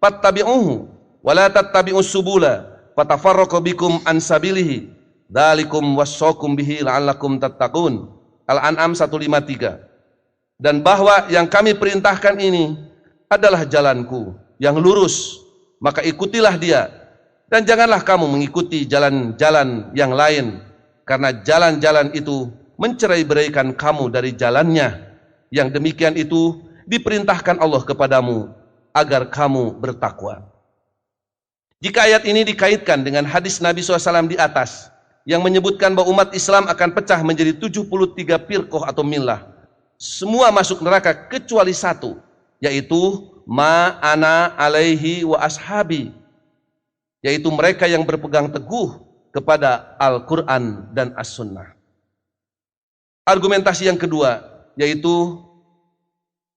fattabi'uhu wa la tattabi'us subula fatafarraqu bikum an sabilihi dzalikum wassaqum bihi la'allakum tattaqun. Al-An'am 153. Dan bahwa yang kami perintahkan ini adalah jalanku yang lurus, maka ikutilah dia dan janganlah kamu mengikuti jalan-jalan yang lain, karena jalan-jalan itu mencerai-beraikan kamu dari jalannya. Yang demikian itu diperintahkan Allah kepadamu agar kamu bertakwa. Jika ayat ini dikaitkan dengan hadis Nabi SAW di atas yang menyebutkan bahwa umat Islam akan pecah menjadi 73 firqah atau millah, semua masuk neraka kecuali satu, yaitu ma'ana alaihi wa ashabi, yaitu mereka yang berpegang teguh kepada Al-Quran dan As-Sunnah. Argumentasi yang kedua yaitu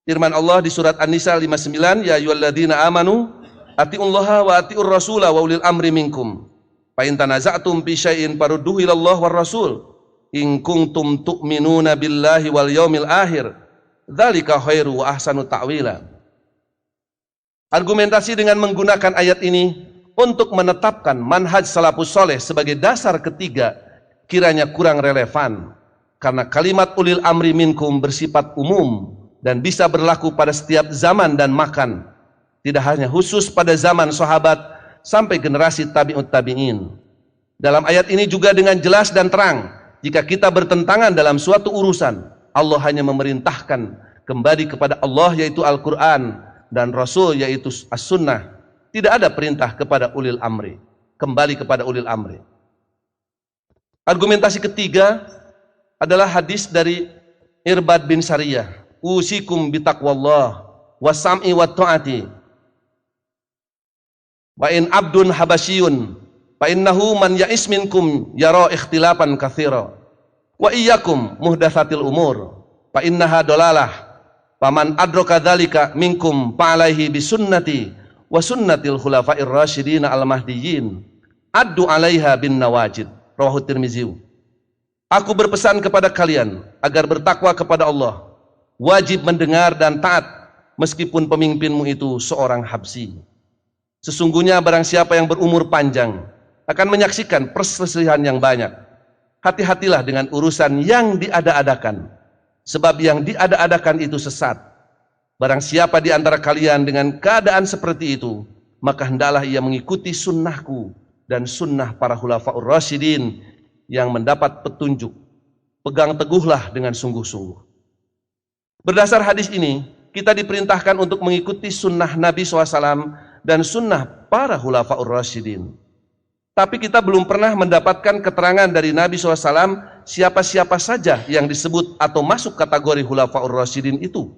firman Allah di surat An-Nisa 59, ya ayyuhalladzina amanu atiullaha wa atiur rasula wa ulil amri minkum fa in tanaza'tum fi syai'in farudduhu ilallah war rasul in kuntum tu'minuna billahi wal yaumil akhir dzalika khairu wa ahsanu ta'wila. Argumentasi dengan menggunakan ayat ini untuk menetapkan manhaj salafus soleh sebagai dasar ketiga kiranya kurang relevan, karena kalimat ulil amri minkum bersifat umum dan bisa berlaku pada setiap zaman dan makan, tidak hanya khusus pada zaman sahabat sampai generasi tabi'ut tabi'in. Dalam ayat ini juga dengan jelas dan terang, jika kita bertentangan dalam suatu urusan, Allah hanya memerintahkan kembali kepada Allah yaitu Al-Quran dan Rasul yaitu As-Sunnah. Tidak ada perintah kepada ulil amri, kembali kepada ulil amri. Argumentasi ketiga adalah hadis dari Irbad bin Sariyah, usikum bitaqwallah wa sam'i wa ta'ati wa in abdun habasyun fa innahu man ya'is minkum yara ikhtilafan katsira wa iyyakum muhdatsatil umur fa innaha dalalah faman adraka dzalika minkum fa alaihi bisunnati wa sunnatil khulafa'ir rasyidin al-mahdiyyin addu 'alaiha bin nawajid. Rawahu Tirmizi. Aku berpesan kepada kalian agar bertakwa kepada Allah, wajib mendengar dan taat meskipun pemimpinmu itu seorang habsi. Sesungguhnya barang siapa yang berumur panjang akan menyaksikan perselisihan yang banyak. Hati-hatilah dengan urusan yang diada-adakan, sebab yang diada-adakan itu sesat. Barang siapa di antara kalian dengan keadaan seperti itu, maka hendaklah ia mengikuti sunnahku dan sunnah para khulafaur rasyidin yang mendapat petunjuk. Pegang teguhlah dengan sungguh-sungguh. Berdasar hadis ini, kita diperintahkan untuk mengikuti sunnah Nabi SAW dan sunnah para khulafaur rasyidin. Tapi kita belum pernah mendapatkan keterangan dari Nabi SAW siapa-siapa saja yang disebut atau masuk kategori khulafaur rasyidin itu.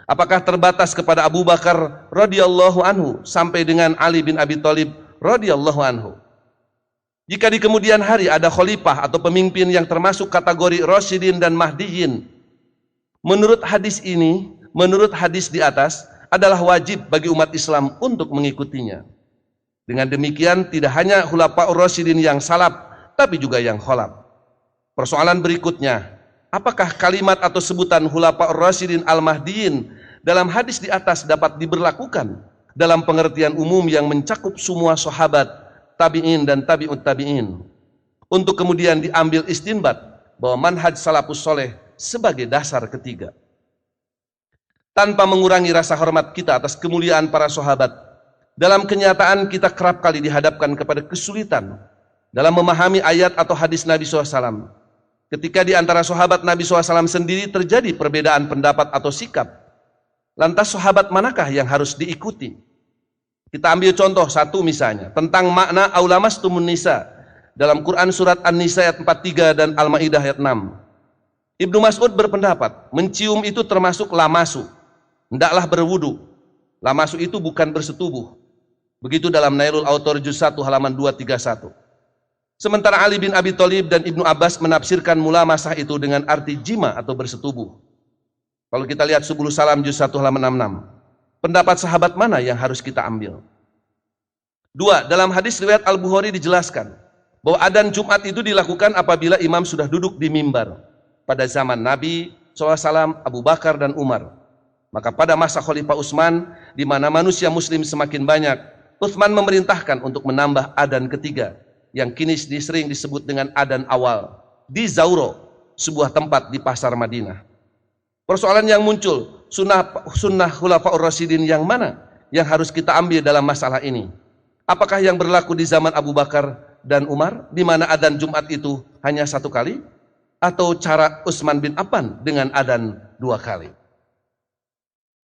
Apakah terbatas kepada Abu Bakar radhiyallahu anhu sampai dengan Ali bin Abi Thalib radhiyallahu anhu? Jika di kemudian hari ada khalifah atau pemimpin yang termasuk kategori Rasyidin dan Mahdiyin, menurut hadis ini, menurut hadis di atas, adalah wajib bagi umat Islam untuk mengikutinya. Dengan demikian tidak hanya Khulafaur Rasyidin yang salaf, tapi juga yang khalaf. Persoalan berikutnya, apakah kalimat atau sebutan Khulafaur Rasyidin Al-Mahdiyin dalam hadis di atas dapat diberlakukan dalam pengertian umum yang mencakup semua sahabat, tabi'in dan tabi'ut tabi'in, untuk kemudian diambil istinbat bahwa manhaj salafus soleh sebagai dasar ketiga. Tanpa mengurangi rasa hormat kita atas kemuliaan para sahabat, dalam kenyataan kita kerap kali dihadapkan kepada kesulitan dalam memahami ayat atau hadis Nabi SAW. Ketika di antara sahabat Nabi SAW sendiri terjadi perbedaan pendapat atau sikap, lantas sahabat manakah yang harus diikuti? Kita ambil contoh satu misalnya, tentang makna aulamastumun nisa dalam Quran surat An-Nisa ayat 43 dan Al-Maidah ayat 6. Ibnu Mas'ud berpendapat, mencium itu termasuk lamasu, hendaklah berwudu. Lamasu itu bukan bersetubuh. Begitu dalam Nailul Autor juz 1 halaman 231. Sementara Ali bin Abi Thalib dan Ibnu Abbas menafsirkan mulamasah itu dengan arti jima atau bersetubuh. Kalau kita lihat Subul Salam juz 1 halaman 66. Pendapat sahabat mana yang harus kita ambil? 2. Dalam hadis riwayat Al-Bukhari dijelaskan bahwa adzan Jumat itu dilakukan apabila imam sudah duduk di mimbar. Pada zaman Nabi SAW, Abu Bakar dan Umar. Maka pada masa Khalifah Utsman, di mana manusia muslim semakin banyak, Utsman memerintahkan untuk menambah adzan ketiga, yang kini sering disebut dengan adzan awal, di Zauro, sebuah tempat di pasar Madinah. Persoalan yang muncul, sunnah Khulafaur Rasyidin yang mana yang harus kita ambil dalam masalah ini? Apakah yang berlaku di zaman Abu Bakar dan Umar, di mana adzan Jumat itu hanya 1 kali? Atau cara Utsman bin Affan dengan adzan 2 kali?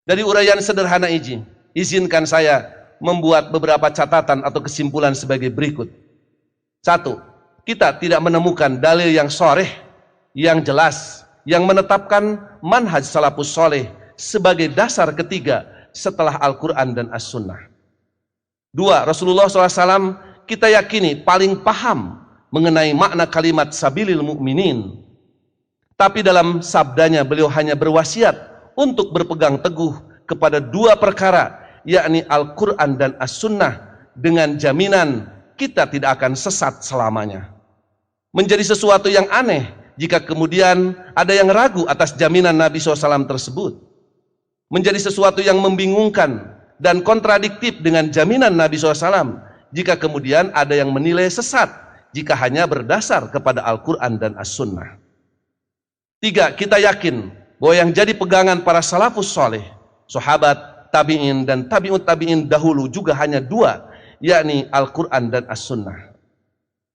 Dari uraian sederhana ini, izinkan saya membuat beberapa catatan atau kesimpulan sebagai berikut. 1. Kita tidak menemukan dalil yang sharih, yang jelas, yang menetapkan manhaj salafus soleh sebagai dasar ketiga setelah Al-Quran dan As-Sunnah. 2. Rasulullah SAW kita yakini paling paham mengenai makna kalimat sabilil mu'minin. Tapi dalam sabdanya beliau hanya berwasiat untuk berpegang teguh kepada 2 perkara, yakni Al-Quran dan As-Sunnah, dengan jaminan kita tidak akan sesat selamanya. Menjadi sesuatu yang aneh jika kemudian ada yang ragu atas jaminan Nabi SAW tersebut. Menjadi sesuatu yang membingungkan dan kontradiktif dengan jaminan Nabi SAW jika kemudian ada yang menilai sesat jika hanya berdasar kepada Al-Quran dan As-Sunnah. 3. Kita yakin bahwa yang jadi pegangan para salafus soleh, sahabat, tabi'in dan tabi'ut tabi'in dahulu juga hanya 2, yakni Al-Quran dan As-Sunnah.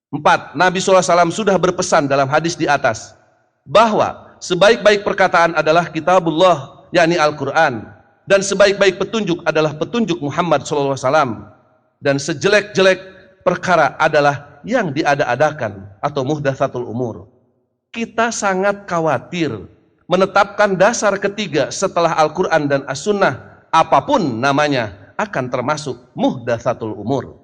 4. Nabi SAW sudah berpesan dalam hadis di atas bahwa sebaik-baik perkataan adalah kitabullah, yakni Al-Quran, dan sebaik-baik petunjuk adalah petunjuk Muhammad SAW, dan sejelek-jelek perkara adalah yang diada-adakan atau muhdatsatul umur. Kita sangat khawatir menetapkan dasar ketiga setelah Al-Quran dan As-Sunnah, apapun namanya, akan termasuk muhdatsatul umur.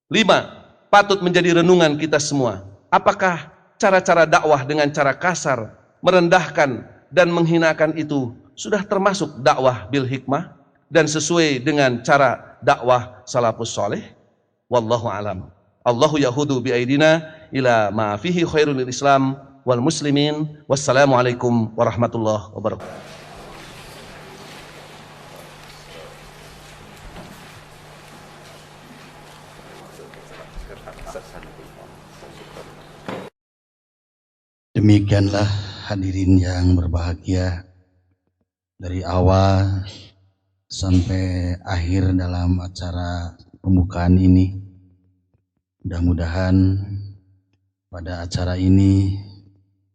5. Patut menjadi renungan kita semua. Apakah cara-cara dakwah dengan cara kasar, merendahkan dan menghinakan itu sudah termasuk dakwah bil hikmah dan sesuai dengan cara dakwah salafus soleh? Wallahu alam. Allahu yahudu bi aidina ila ma fihi khairul Islam wal muslimin. Wassalamualaikum warahmatullahi wabarakatuh. Demikianlah hadirin yang berbahagia, dari awal sampai akhir dalam acara pembukaan ini. Mudah-mudahan pada acara ini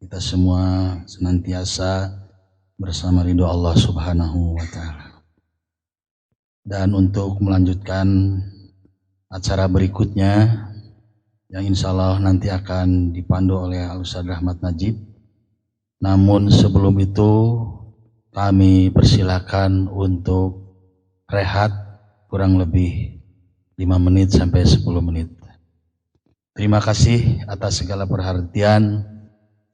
kita semua senantiasa bersama ridho Allah Subhanahu wa Ta'ala. Dan untuk melanjutkan acara berikutnya, yang insya Allah nanti akan dipandu oleh Al-Ustaz Rahmat Najib. Namun sebelum itu kami persilakan untuk rehat kurang lebih 5 menit sampai 10 menit. Terima kasih atas segala perhatian.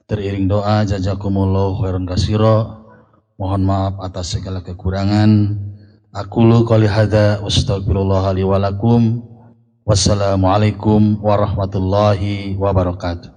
Teriring doa jazakumullahu khairan katsira. Mohon maaf atas segala kekurangan. Aqulu qouli hadza wa astaghfirullah li wa lakum. Wassalamualaikum warahmatullahi wabarakatuh.